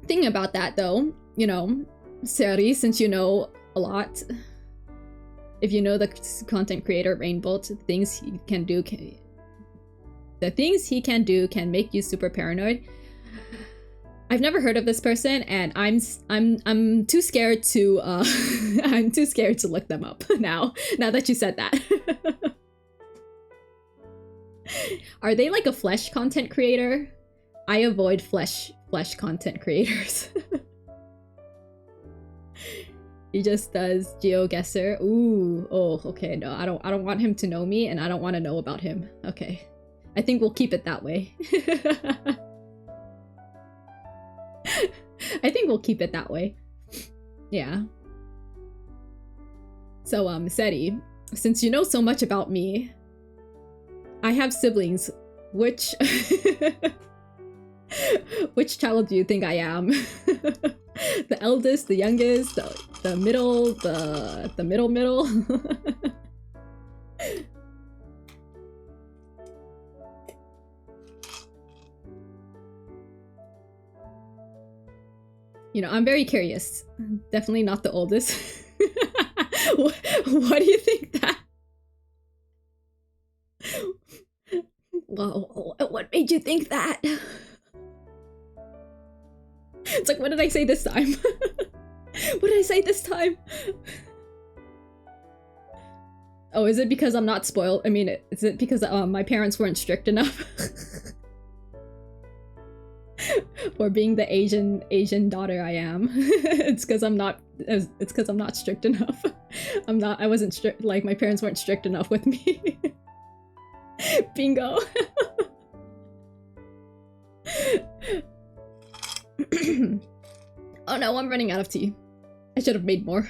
Thinking about that though, you know, Seri, since you know a lot, if you know the content creator Rainbolt, the things he can do can make you super paranoid. I've never heard of this person, and I'm too scared to I'm too scared to look them up now that you said that. Are they like a flesh content creator? I avoid flesh content creators. He just does GeoGuessr. Ooh, oh, okay, no, I don't want him to know me, and I don't want to know about him. Okay, I think we'll keep it that way. I think we'll keep it that way. Yeah. So, Seti, since you know so much about me, I have siblings. Which which child do you think I am? The eldest, the youngest, the middle, the middle? You know, I'm very curious. Definitely not the oldest. Why do you think that? Well, what made you think that? It's like, what did I say this time? What did I say this time? Oh, is it because I'm not spoiled? I mean, is it because my parents weren't strict enough? For being the Asian daughter I am. It's because I'm not strict enough. I wasn't strict, like my parents weren't strict enough with me. Bingo. Oh no, I'm running out of tea. I should have made more.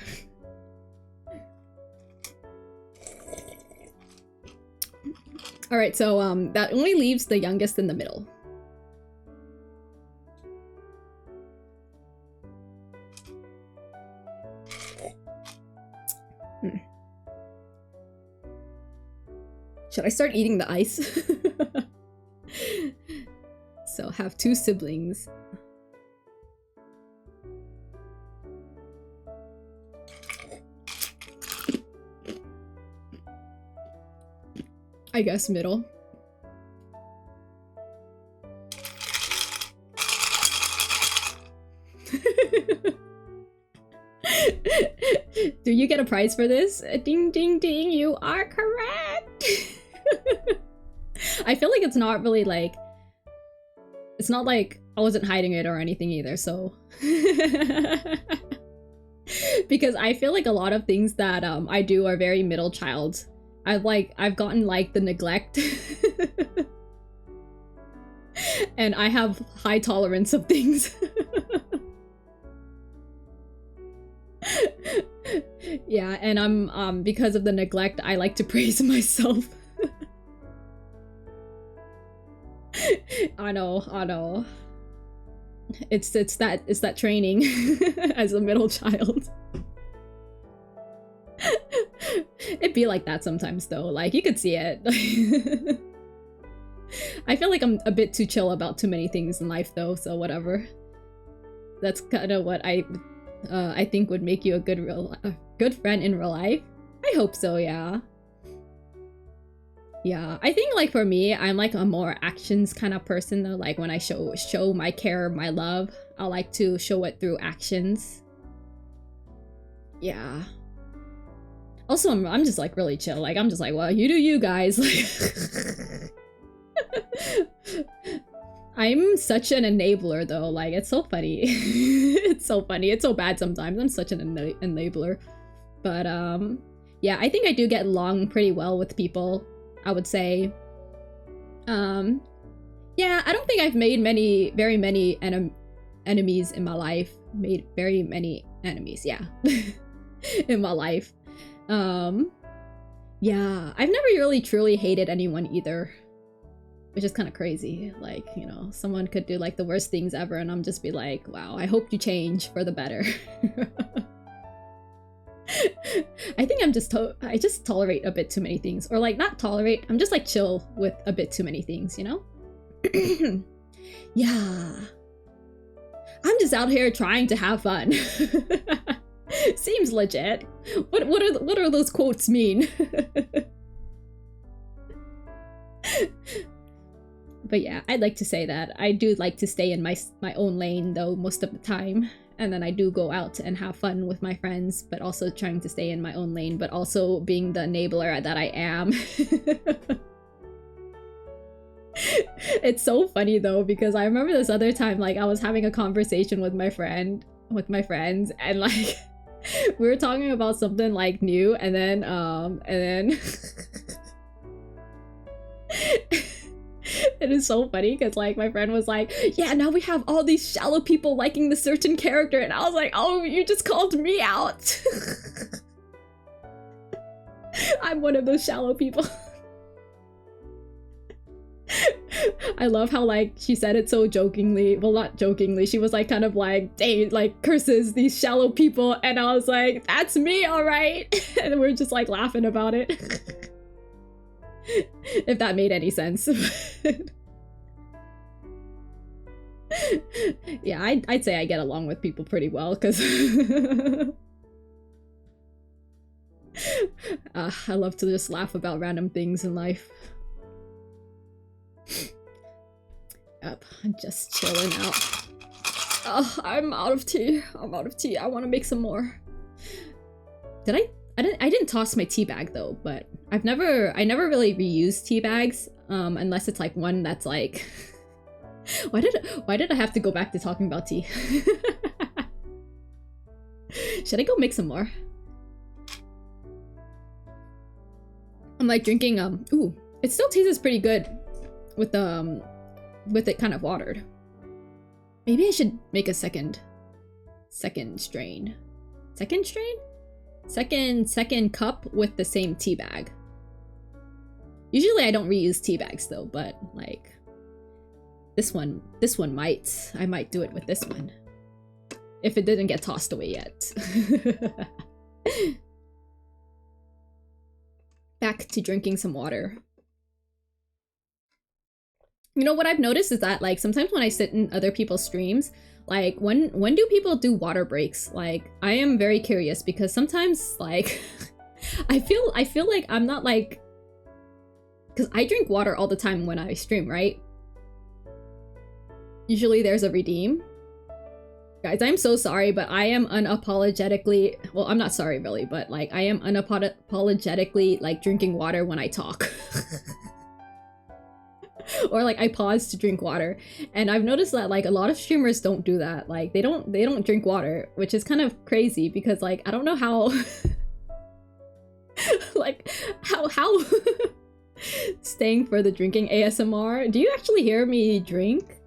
Alright, so that only leaves the youngest in the middle. Should I start eating the ice? So have 2 siblings. I guess middle. Do you get a prize for this? Ding ding ding, you are correct! I feel like it's not really like... It's not like I wasn't hiding it or anything either, so... Because I feel like a lot of things that I do are very middle child. I've gotten like the neglect. And I have high tolerance of things. Yeah, and I'm because of the neglect, I like to praise myself. I know. It's that training as a middle child. It'd be like that sometimes though, like you could see it. I feel like I'm a bit too chill about too many things in life though, so whatever. That's kind of what I think would make you a good friend in real life. I hope so, yeah. Yeah, I think like for me, I'm like a more actions kind of person though. Like when I show my care, my love, I like to show it through actions. Yeah. Also, I'm just like really chill. Like I'm just like, well, you do you guys. Like, I'm such an enabler though. Like it's so funny. It's so funny. It's so bad sometimes. I'm such an enabler. But yeah, I think I do get along pretty well with people, I would say. Yeah, I don't think I've made very many enemies in my life. Made very many enemies, yeah. In my life. Yeah, I've never really truly hated anyone either. Which is kind of crazy. Like, you know, someone could do like the worst things ever and I'm just be like, wow, I hope you change for the better. I think I just tolerate a bit too many things. Or like, not tolerate, I'm just like chill with a bit too many things, you know? Yeah. I'm just out here trying to have fun. Seems legit. What are those quotes mean? But yeah, I'd like to say that I do like to stay in my own lane though most of the time, and then I do go out and have fun with my friends, but also trying to stay in my own lane, but also being the enabler that I am. It's so funny though, because I remember this other time, like I was having a conversation with my friends, and like we were talking about something like new, and then it is so funny because like my friend was like, yeah, now we have all these shallow people liking the certain character, and I was like, oh, you just called me out. I'm one of those shallow people. I love how like she said it so jokingly, well not jokingly, she was like kind of like, dang, like curses these shallow people, and I was like, that's me, all right. And we're just like laughing about it. If that made any sense. Yeah, I'd say I get along with people pretty well, because I love to just laugh about random things in life. Yep, I'm just chilling out. Oh, I'm out of tea. I'm out of tea. I want to make some more. I didn't toss my tea bag though, but I never really reused tea bags, unless it's like one that's like why did I have to go back to talking about tea? Should I go make some more? I'm like drinking ooh, it still tastes pretty good with it kind of watered. Maybe I should make a second strain. Second cup with the same tea bag. Usually I don't reuse tea bags though, but like this one I might do it with this one. If it didn't get tossed away yet. Back to drinking some water. You know what I've noticed is that like sometimes when I sit in other people's streams, like when do people do water breaks? Like I am very curious, because sometimes like I feel like I'm not like, because I drink water all the time when I stream, right? Usually there's a redeem. Guys, I'm so sorry, but I am unapologetically, well, I'm not sorry really, but like I am unapologetically like drinking water when I talk. Or like I pause to drink water, and I've noticed that like a lot of streamers don't do that. Like they don't drink water, which is kind of crazy, because like I don't know how like how staying for the drinking ASMR. Do you actually hear me drink?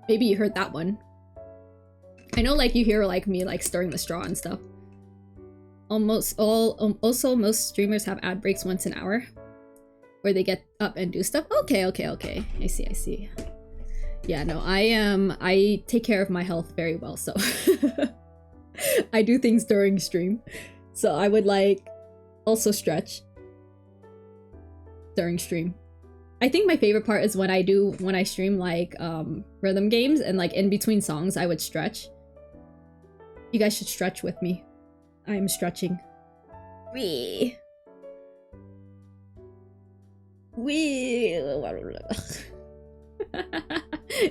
Maybe you heard that one. I know like you hear like me like stirring the straw and stuff. Also most streamers have ad breaks once an hour where they get up and do stuff. Okay. I see. Yeah, no, I take care of my health very well, so I do things during stream. So I would like also stretch during stream. I think my favorite part is when I stream like rhythm games, and like in between songs I would stretch. You guys should stretch with me. I'm stretching. Wee.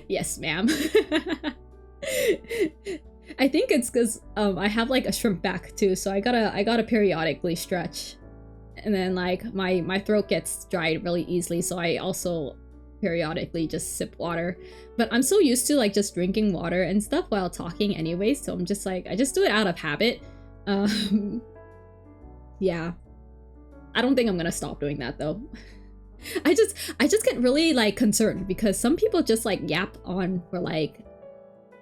Yes, ma'am. I think it's because I have like a shrimp back too, so I gotta periodically stretch, and then like my throat gets dried really easily, so I also periodically just sip water. But I'm so used to like just drinking water and stuff while talking anyway, so I'm just like I just do it out of habit. Yeah, I don't think I'm gonna stop doing that though. I just get really like concerned, because some people just like yap on for like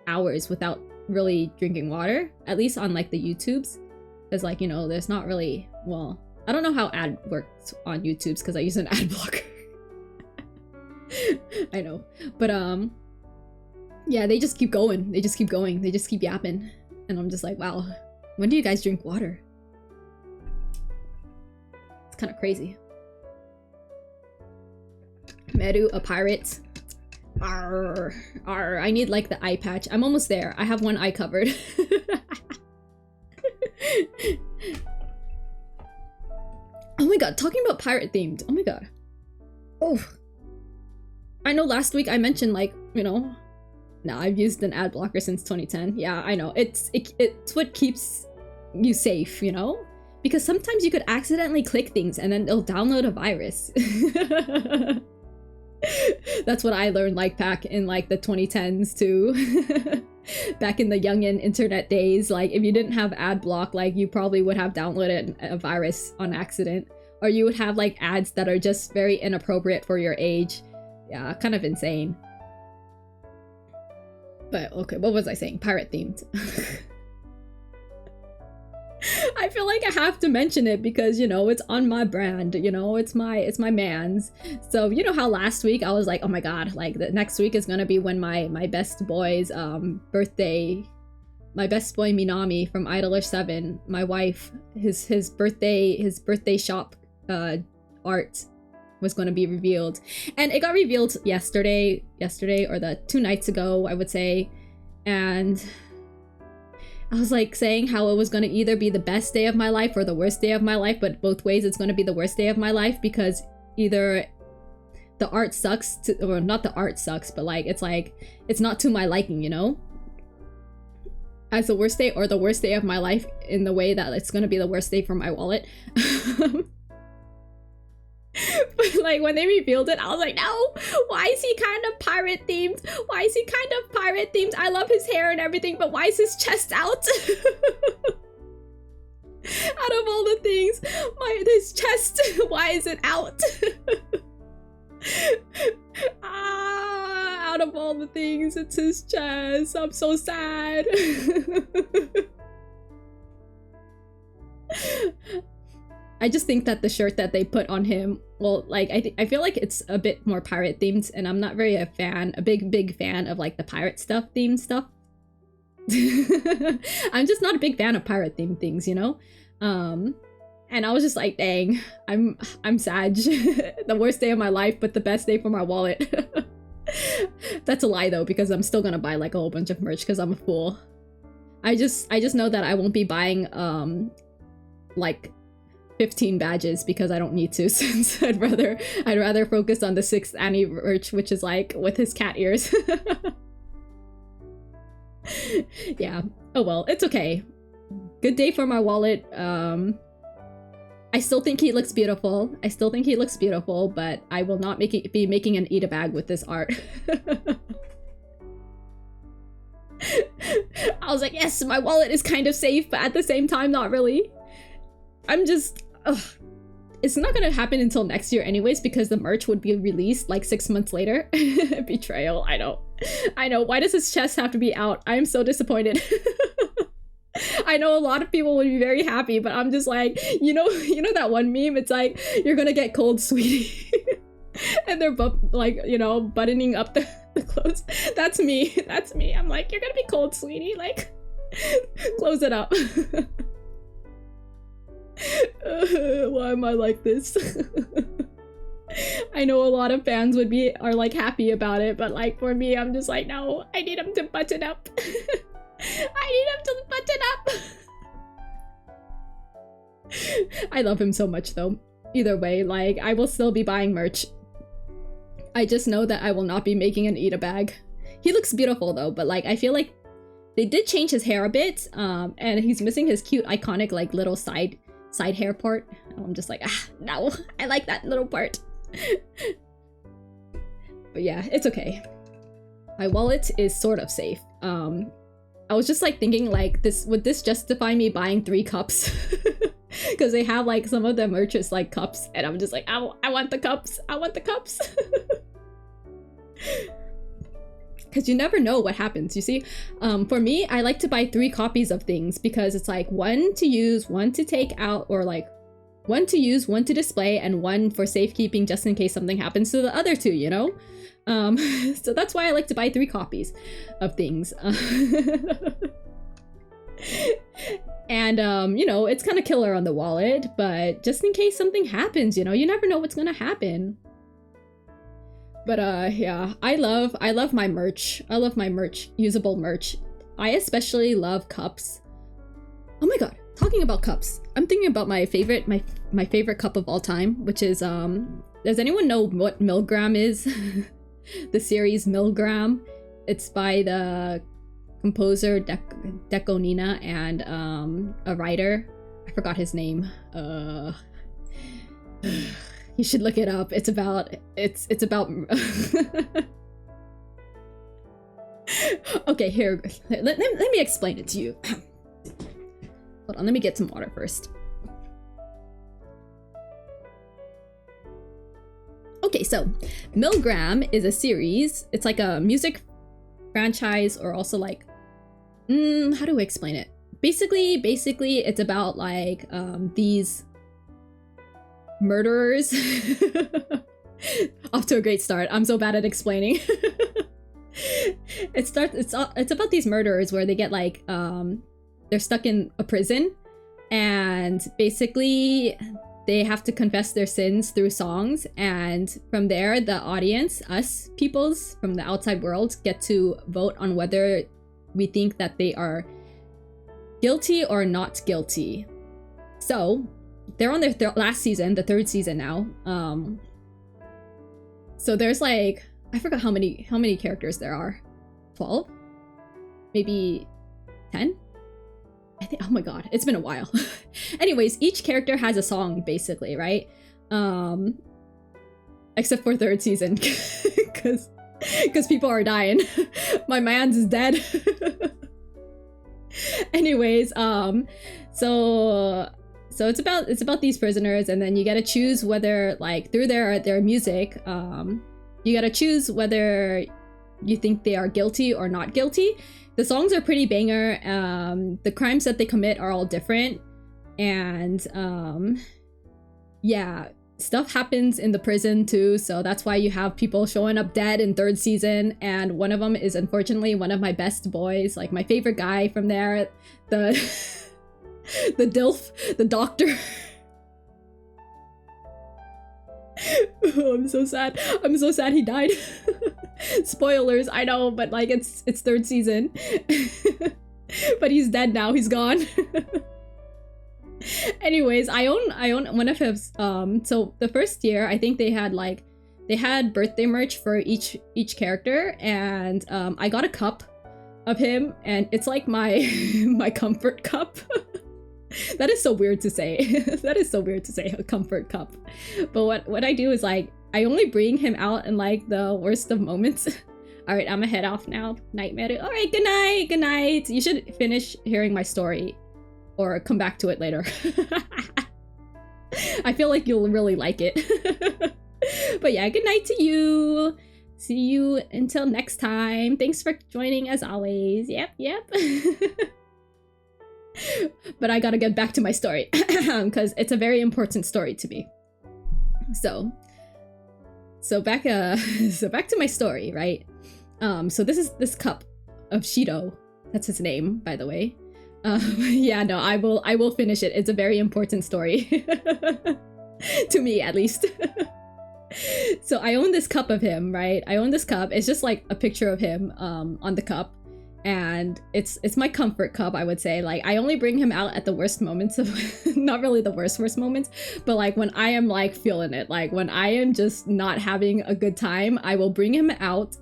hours without really drinking water, at least on like the YouTubes, because like, you know, there's not really, well, I don't know how ad works on YouTubes because I use an ad blocker. I know, but yeah, they just keep going, they just keep yapping, and I'm just like, wow, when do you guys drink water? It's kind of crazy. Meru, a pirate. Arr, arr, I need like the eye patch. I'm almost there. I have one eye covered. my god, talking about pirate themed. Oh my god. Oh. I know last week I mentioned, like, you know, nah, I've used an ad blocker since 2010. Yeah, I know. It's what keeps you safe, you know? Because sometimes you could accidentally click things and then it'll download a virus. That's what I learned, like, back in, like, the 2010s too. Back in the youngin' internet days, like, if you didn't have ad block, like, you probably would have downloaded a virus on accident. Or you would have, like, ads that are just very inappropriate for your age. Yeah, kind of insane. But, okay, what was I saying? Pirate themed. I feel like I have to mention it because, you know, it's on my brand, you know, it's my man's. So, you know how last week I was like, oh my god, like, the next week is gonna be when my best boy's birthday, my best boy Minami from Idolish 7, my wife, his birthday shop art was going to be revealed, and it got revealed yesterday or the 2 nights ago, I would say. And I was like saying how it was going to either be the best day of my life or the worst day of my life, but both ways it's going to be the worst day of my life, because either the art sucks or not, the art sucks, but like it's not to my liking, you know, as the worst day, or the worst day of my life in the way that it's going to be the worst day for my wallet. But like when they revealed it, I was like, no, why is he kind of pirate themed? Why is he kind of pirate themed? I love his hair and everything, but why is his chest out? Out of all the things, his chest, why is it out? Out of all the things, it's his chest. I'm so sad. I just think that the shirt that they put on him, well, like, I feel like it's a bit more pirate themed, and I'm not very a big fan of like the pirate themed stuff. I'm just not a big fan of pirate themed things, you know? And I was just like, dang, I'm sad. The worst day of my life, but the best day for my wallet. That's a lie though, because I'm still gonna buy like a whole bunch of merch because I'm a fool. I just know that I won't be buying like 15 badges because I don't need to, since I'd rather focus on the 6th Annie merch, which is like with his cat ears. Yeah. Oh well, it's okay. Good day for my wallet. I still think he looks beautiful. But I will not be making an eat a bag with this art. I was like, yes, my wallet is kind of safe, but at the same time, not really. I'm just, it's not gonna happen until next year anyways, because the merch would be released like 6 months later. Betrayal, I know. Why does his chest have to be out? I am so disappointed. I know a lot of people would be very happy, but I'm just like, you know that one meme? It's like, you're gonna get cold, sweetie. And they're like, you know, buttoning up the clothes. That's me. I'm like, you're gonna be cold, sweetie. Like, close it up. Why am I like this? I know a lot of fans are like happy about it, but like for me, I'm just like, no, I need him to button up. I need him to button up. I love him so much though. Either way, like, I will still be buying merch. I just know that I will not be making an eat a bag. He looks beautiful though, but like, I feel like they did change his hair a bit, and he's missing his cute, iconic, like, little side hair part. I'm just like, no, I like that little part. But yeah, it's okay. My wallet is sort of safe. I was just like thinking, like, would this justify me buying 3 cups? Because they have like some of the merch is like cups, and I'm just like, I want the cups. I want the cups. Because you never know what happens, you see. For me, I like to buy 3 copies of things, because it's like 1 to use, 1 to take out, or like 1 to use, 1 to display, and 1 for safekeeping just in case something happens to the other 2, you know? So that's why I like to buy 3 copies of things. And you know, it's kind of killer on the wallet, but just in case something happens, you know, you never know what's gonna happen. But yeah, I love my merch. I love my merch, usable merch. I especially love cups. Oh my god, talking about cups, I'm thinking about my favorite cup of all time, which is does anyone know what Milgram is? The series Milgram. It's by the composer Deco Nina and a writer. I forgot his name. You should look it up. It's about okay, here, let me explain it to you. Hold on, let me get some water first. Okay, so Milgram is a series. It's like a music franchise, or also like, how do I explain it? Basically, it's about like these murderers. Off to a great start. I'm so bad at explaining. It's about these murderers where they get like they're stuck in a prison, and basically they have to confess their sins through songs, and from there the audience, us peoples from the outside world, get to vote on whether we think that they are guilty or not guilty. So they're on their last season, the third season now. So there's like, I forgot how many characters there are. 12? Maybe 10? I think, oh my god, it's been a while. Anyways, each character has a song, basically, right? Except for third season, because people are dying. My man's is dead. Anyways, so it's about these prisoners, and then you gotta choose whether, like, through their music, you gotta choose whether you think they are guilty or not guilty. The songs are pretty banger. The crimes that they commit are all different, and yeah, stuff happens in the prison too, so that's why you have people showing up dead in third season, and one of them is unfortunately one of my best boys, like my favorite guy from there, the the DILF, the doctor. Oh, I'm so sad he died. Spoilers, I know, but like it's third season. But he's dead now, he's gone. Anyways, I own one of his, so the first year I think they had birthday merch for each character, and I got a cup of him, and it's like my comfort cup. That is so weird to say. That is so weird to say, a comfort cup. But what I do is, like, I only bring him out in like the worst of moments. All right, I'm gonna head off now. Nightmare. All right, good night. Good night. You should finish hearing my story, or come back to it later. I feel like you'll really like it. But yeah, good night to you. See you until next time. Thanks for joining as always. Yep. But I gotta get back to my story because it's a very important story to me. So back to my story, right? So this is this cup of Shido. That's his name, by the way. Yeah, no, I will finish it. It's a very important story. To me, at least. So I own this cup of him, right? I own this cup. It's just like a picture of him on the cup. And it's my comfort cup, I would say. Like, I only bring him out at the worst moments of not really the worst moments, but like when I am like feeling it, like when I am just not having a good time, I will bring him out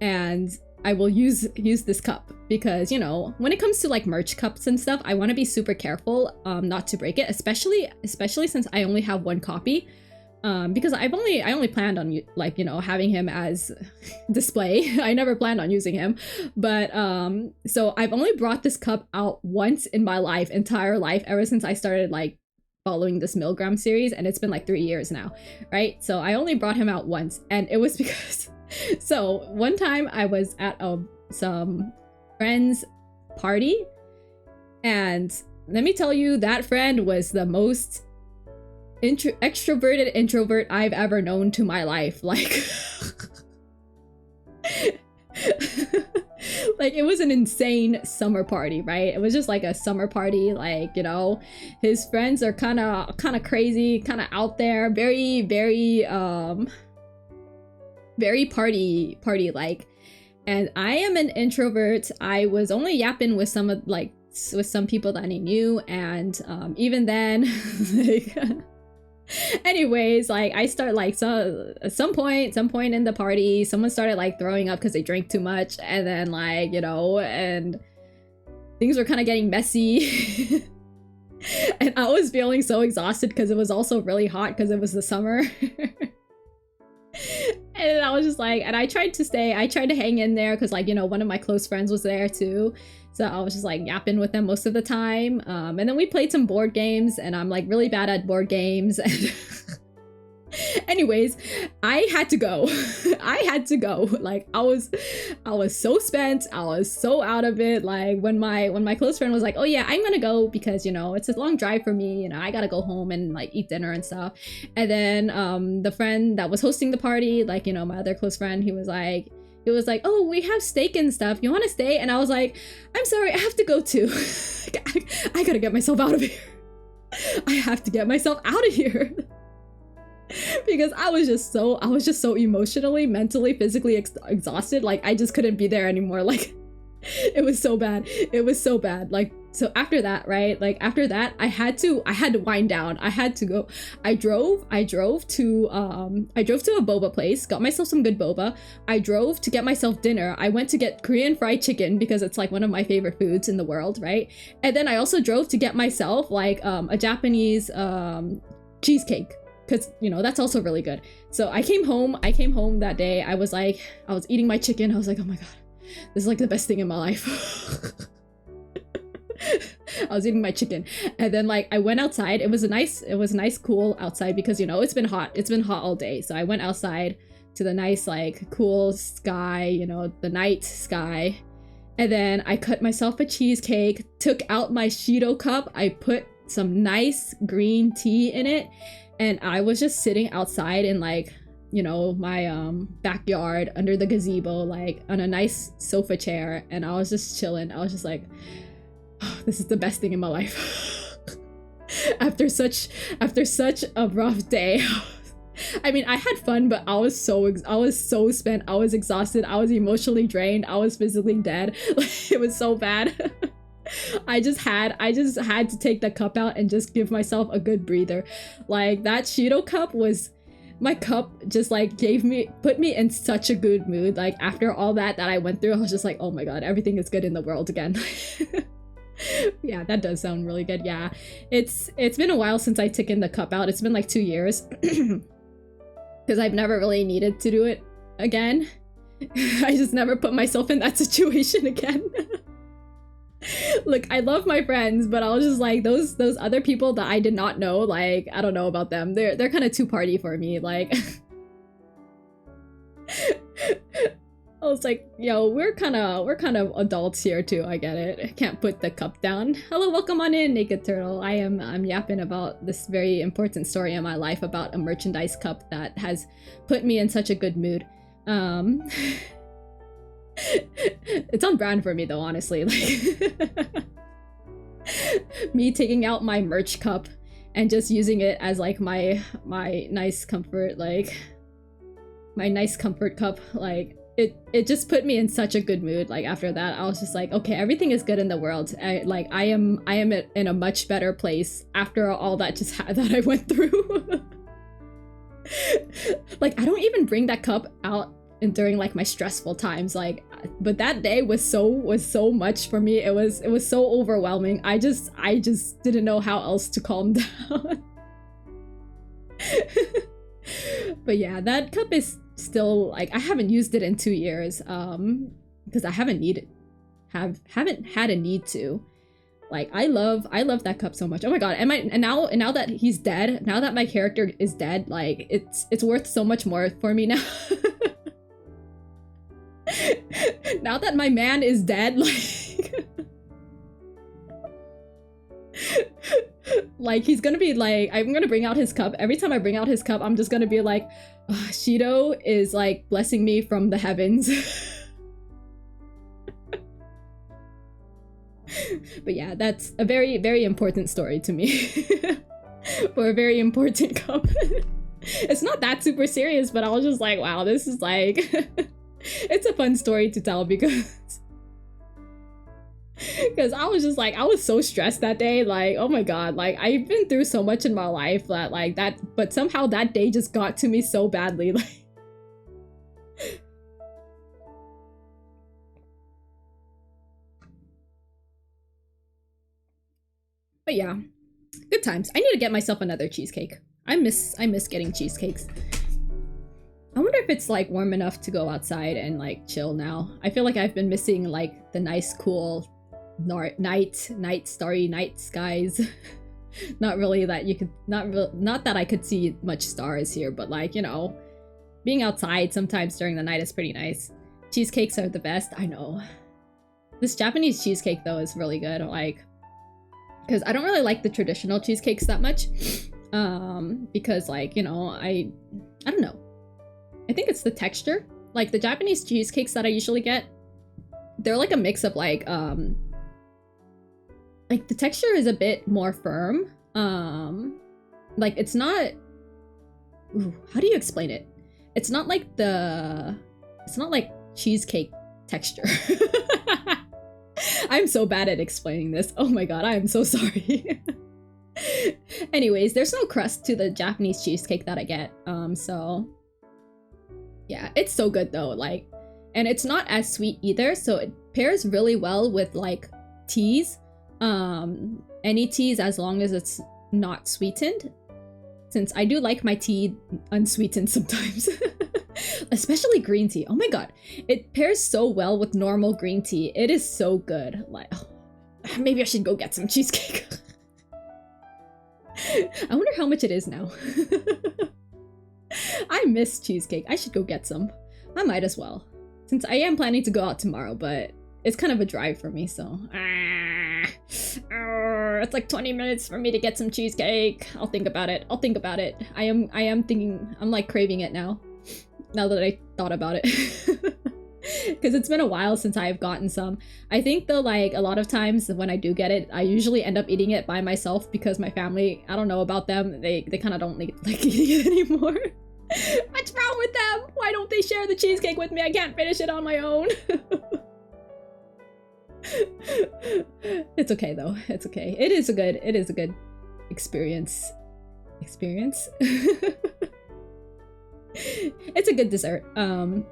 and I will use this cup, because, you know, when it comes to like merch cups and stuff, I want to be super careful not to break it, especially since I only have one copy. Because I only planned on, like, you know, having him as display. I never planned on using him, but so I've only brought this cup out once in my entire life, ever since I started like following this Milgram series, and it's been like 3 years now, right? So I only brought him out once, and it was because so one time I was at some friend's party, and let me tell you, that friend was the most extroverted introvert I've ever known to my life. Like, like, it was an insane summer party, right? It was just like a summer party, like, you know, his friends are kind of crazy, kind of out there, very party like, and I am an introvert. I was only yapping with some with some people that I knew, and even then, like, anyways, like I start like, so at some point in the party, someone started like throwing up because they drank too much, and then like, you know, and things were kind of getting messy. And I was feeling so exhausted because it was also really hot because it was the summer. And I was just like, and I tried to hang in there because, like, you know, one of my close friends was there too. So I was just like yapping with them most of the time. And then we played some board games, and I'm like really bad at board games. And anyways, I had to go. I had to go. Like I was so spent. I was so out of it. Like when my close friend was like, "Oh yeah, I'm gonna go because, you know, it's a long drive for me. You know, I gotta go home and like eat dinner and stuff." And then the friend that was hosting the party, like, you know, my other close friend, he was like, "Oh, we have steak and stuff. You want to stay?" And I was like, "I'm sorry, I have to go too. I gotta get myself out of here. I have to get myself out of here." Because I was just so emotionally, mentally, physically exhausted. Like I just couldn't be there anymore. Like it was so bad. It was so bad. Like, so after that, right? Like after that, I had to wind down. I had to go. I drove to a boba place, got myself some good boba. I drove to get myself dinner. I went to get Korean fried chicken because it's like one of my favorite foods in the world, right? And then I also drove to get myself like a Japanese cheesecake, because, you know, that's also really good. So I came home that day. I was eating my chicken. I was like, "Oh my god, this is like the best thing in my life." I was eating my chicken, and then like I went outside. It was a nice cool outside because, you know, it's been hot all day. So I went outside to the nice like cool sky, you know, the night sky. And then I cut myself a cheesecake, took out my Shido cup, I put some nice green tea in it, and I was just sitting outside in like, you know, my backyard under the gazebo, like on a nice sofa chair, and I was just chilling. I was just like, "Oh, this is the best thing in my life." after such a rough day. I mean, I had fun, but I was so spent. I was exhausted. I was emotionally drained. I was physically dead. It was so bad. I just had to take the cup out and just give myself a good breather. Like that Shido cup was, my cup just like put me in such a good mood. Like after all that I went through, I was just like, "Oh my god, everything is good in the world again." Yeah, that does sound really good. Yeah, it's been a while since I taken the cup out. It's been like 2 years because I've never really needed to do it again. I just never put myself in that situation again. Look, I love my friends, but I was just like, those other people that I did not know, like, I don't know about them. They're kind of too party for me. Like I was like, yo, we're kind of adults here too. I get it. I can't put the cup down. Hello, welcome on in, Naked Turtle. I'm yapping about this very important story in my life about a merchandise cup that has put me in such a good mood. It's on brand for me though, honestly. Like me taking out my merch cup and just using it as like my nice comfort, like my nice comfort cup. Like it just put me in such a good mood. Like after that, I was just like, okay, everything is good in the world. I am in a much better place after all that that I went through. Like I don't even bring that cup out and during like my stressful times, like, but that day was so much for me. It was so overwhelming. I just didn't know how else to calm down. But yeah, that cup is still like, I haven't used it in 2 years because I haven't had a need to. Like I love that cup so much. Oh my god, and now that he's dead, now that my character is dead, like it's worth so much more for me now. Now that my man is dead, like he's gonna be like, I'm gonna bring out his cup. Every time I bring out his cup, I'm just gonna be like, oh, Shido is like blessing me from the heavens. But yeah, that's a very, very important story to me. For a very important cup. It's not that super serious, but I was just like, wow, this is like it's a fun story to tell because Because I was just like, I was so stressed that day. Like, oh my god, like I've been through so much in my life that like that, but somehow that day just got to me so badly. Like, but yeah, good times. I need to get myself another cheesecake. I miss getting cheesecakes. I wonder if it's like warm enough to go outside and like chill now. I feel like I've been missing like the nice, cool starry night skies. Not really that you could, not that I could see much stars here, but like, you know, being outside sometimes during the night is pretty nice. Cheesecakes are the best, I know. This Japanese cheesecake though is really good, like, because I don't really like the traditional cheesecakes that much. Because like, you know, I don't know. I think it's the texture. Like the Japanese cheesecakes that I usually get, they're like a mix of like the texture is a bit more firm. Like it's not, ooh, how do you explain it? It's not like cheesecake texture. I'm so bad at explaining this. Oh my god, I am so sorry. Anyways, there's no crust to the Japanese cheesecake that I get. So yeah, it's so good though. Like, and it's not as sweet either, so it pairs really well with like teas. Any teas as long as it's not sweetened. Since I do like my tea unsweetened sometimes. Especially green tea. Oh my god. It pairs so well with normal green tea. It is so good. Like, oh, maybe I should go get some cheesecake. I wonder how much it is now. I miss cheesecake. I should go get some. I might as well. Since I am planning to go out tomorrow, but it's kind of a drive for me, so... it's like 20 minutes for me to get some cheesecake. I'll think about it. I'll think about it. I am thinking... I'm like craving it now. Now that I thought about it. Because it's been a while since I've gotten some. I think though, like, a lot of times when I do get it, I usually end up eating it by myself because my family, I don't know about them, they kind of don't like eating it anymore. What's wrong with them? Why don't they share the cheesecake with me? I can't finish it on my own. It's okay though. It's okay. It is a good experience. It's a good dessert. I'm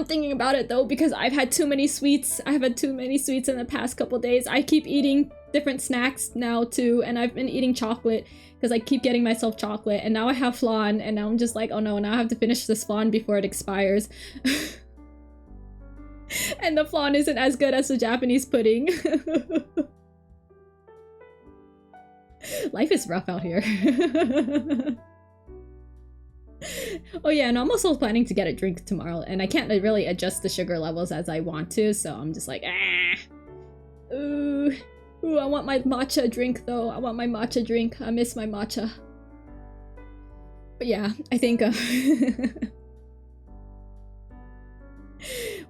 thinking about it though because I've had too many sweets. I've had too many sweets in the past couple days. I keep eating different snacks now too, and I've been eating chocolate because I keep getting myself chocolate, and now I have flan, and now I'm just like, oh no, now I have to finish this flan before it expires. And the flan isn't as good as the Japanese pudding. Life is rough out here. Oh yeah, and I'm also planning to get a drink tomorrow, and I can't really adjust the sugar levels as I want to, so I'm just like, Ooh, I want my matcha drink though. I want my matcha drink. I miss my matcha. But yeah, I think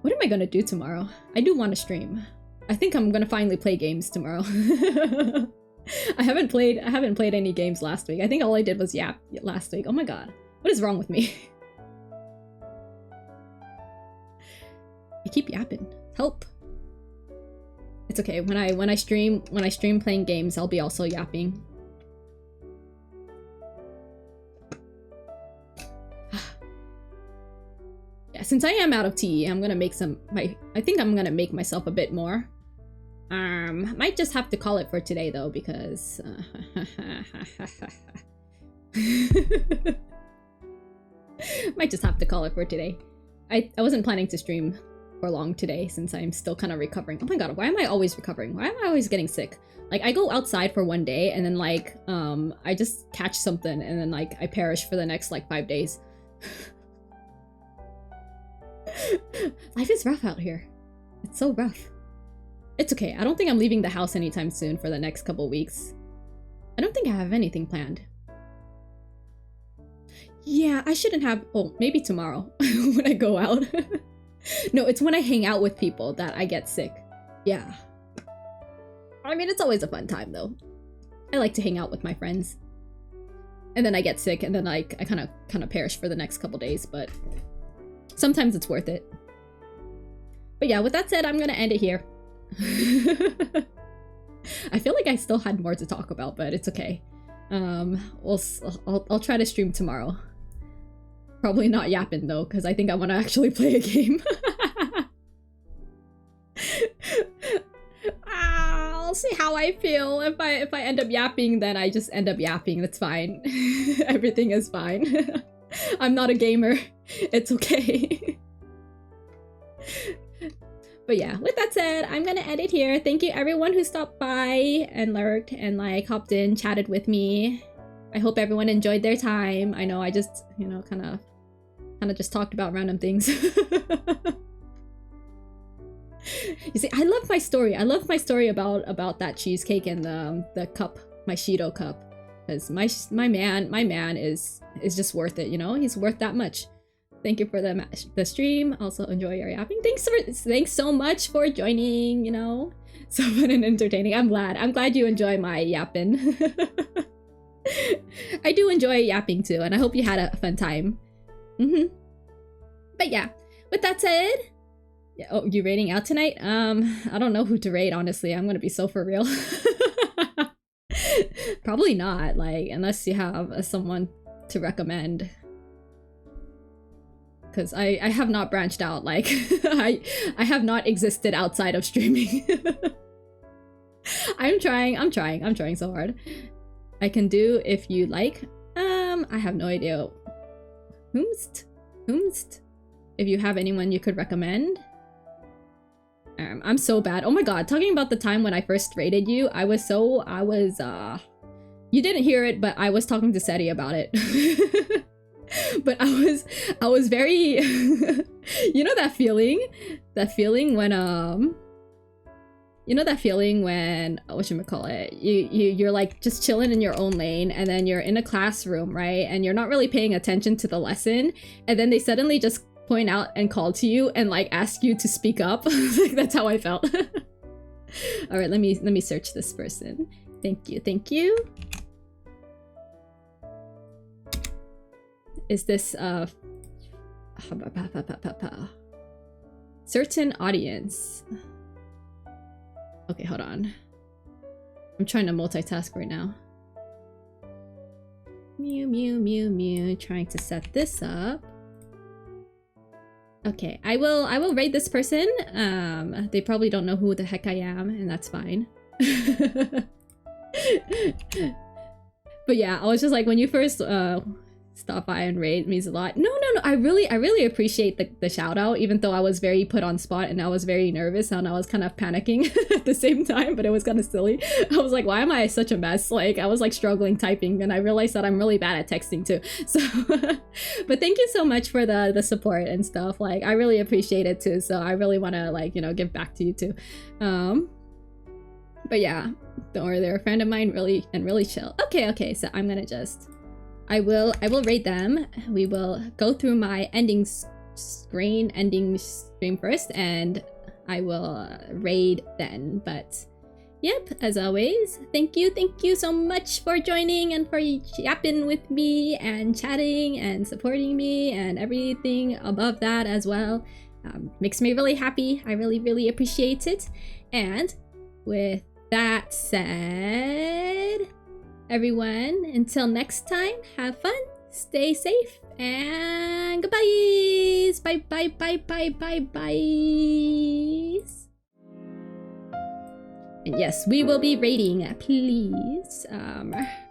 what am I gonna do tomorrow? I do want to stream. I think I'm gonna finally play games tomorrow. I haven't played any games last week. I think all I did was yap last week. Oh my god. What is wrong with me? I keep yapping. Help. It's okay. When I stream playing games, I'll be also yapping. Yeah, since I am out of tea, I'm gonna make I think I'm gonna make myself a bit more. Might just have to call it for today though, because might just have to call it for today. I wasn't planning to stream for long today since I'm still kind of recovering. Oh my god, why am I always recovering? Why am I always getting sick? Like, I go outside for one day and then like, I just catch something and then like, I perish for the next like 5 days. Life is rough out here. It's so rough. It's okay, I don't think I'm leaving the house anytime soon for the next couple weeks. I don't think I have anything planned. Yeah, I shouldn't have. Oh, maybe tomorrow when I go out. No, it's when I hang out with people that I get sick. Yeah. I mean, it's always a fun time though. I like to hang out with my friends. And then I get sick and then like I kind of perish for the next couple days, but sometimes it's worth it. But yeah, with that said, I'm going to end it here. I feel like I still had more to talk about, but it's okay. I'll try to stream tomorrow. Probably not yapping though, because I think I want to actually play a game. I'll see how I feel. If I end up yapping, then I just end up yapping. That's fine. Everything is fine. I'm not a gamer. It's okay. But yeah, with that said, I'm gonna end it here. Thank you everyone who stopped by and lurked and like hopped in, chatted with me. I hope everyone enjoyed their time. I know I just, you know, kind of just talked about random things. You see, I love my story. I love my story about that cheesecake and the cup, my Shido cup, because my man is just worth it. You know, he's worth that much. Thank you for the stream. Also enjoy your yapping. Thanks so much for joining. You know, so fun and entertaining. I'm glad you enjoy my yapping. I do enjoy yapping too, and I hope you had a fun time. But yeah, with that said. Yeah, oh, you raiding out tonight? I don't know who to raid, honestly. I'm gonna be so for real. Probably not, like, unless you have someone to recommend. Because I have not branched out, like, I have not existed outside of streaming. I'm trying so hard. I can do if you like. I have no idea. Whomst? If you have anyone you could recommend. I'm so bad. Oh my god, talking about the time when I first raided you, you didn't hear it, but I was talking to Seti about it. But I was very you know that feeling when you know that feeling when whatchamacallit, you're like just chilling in your own lane, and then you're in a classroom, right, and you're not really paying attention to the lesson, and then they suddenly just point out and call to you and like ask you to speak up. Like, that's how I felt. All right, let me search this person. Thank you. Is this certain audience? Okay, hold on. I'm trying to multitask right now. Mew. Trying to set this up. Okay, I will raid this person. They probably don't know who the heck I am, and that's fine. But yeah, I was just like, when you first stop by and raid, means a lot. No, I really appreciate the shout out, even though I was very put on spot and I was very nervous and I was kind of panicking at the same time, but it was kind of silly. I was like, why am I such a mess? Like, I was like struggling typing, and I realized that I'm really bad at texting too. So but thank you so much for the support and stuff. Like, I really appreciate it too, so I really want to, like, you know, give back to you too. But yeah, don't worry, they're a friend of mine, really chill. Okay, so I'm gonna just I will rate them. We will go through my ending stream first, and I will raid then. But yep, as always, thank you so much for joining and for yapping with me and chatting and supporting me and everything above that as well. Makes me really happy. I really appreciate it. And with that said, everyone, until next time, have fun, stay safe, and goodbye. Bye. And yes, we will be raiding. Please,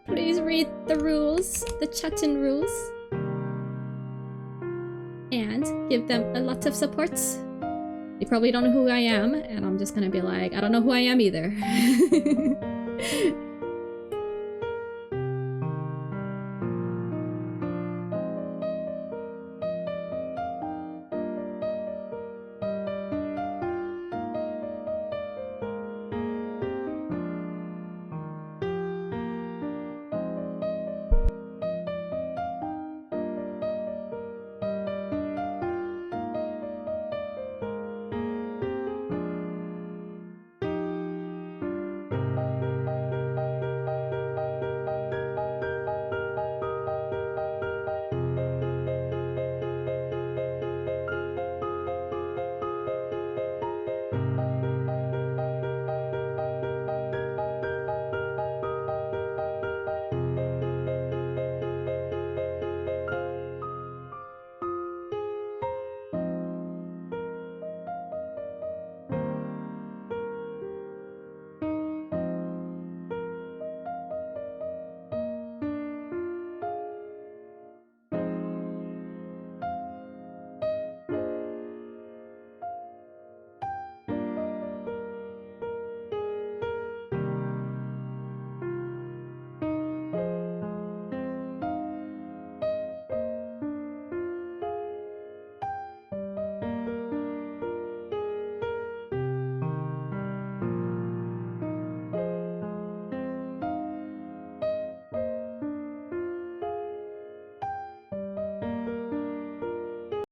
please read the rules, the chatting rules, and give them a lot of support. They probably don't know who I am, and I'm just gonna be like, I don't know who I am either.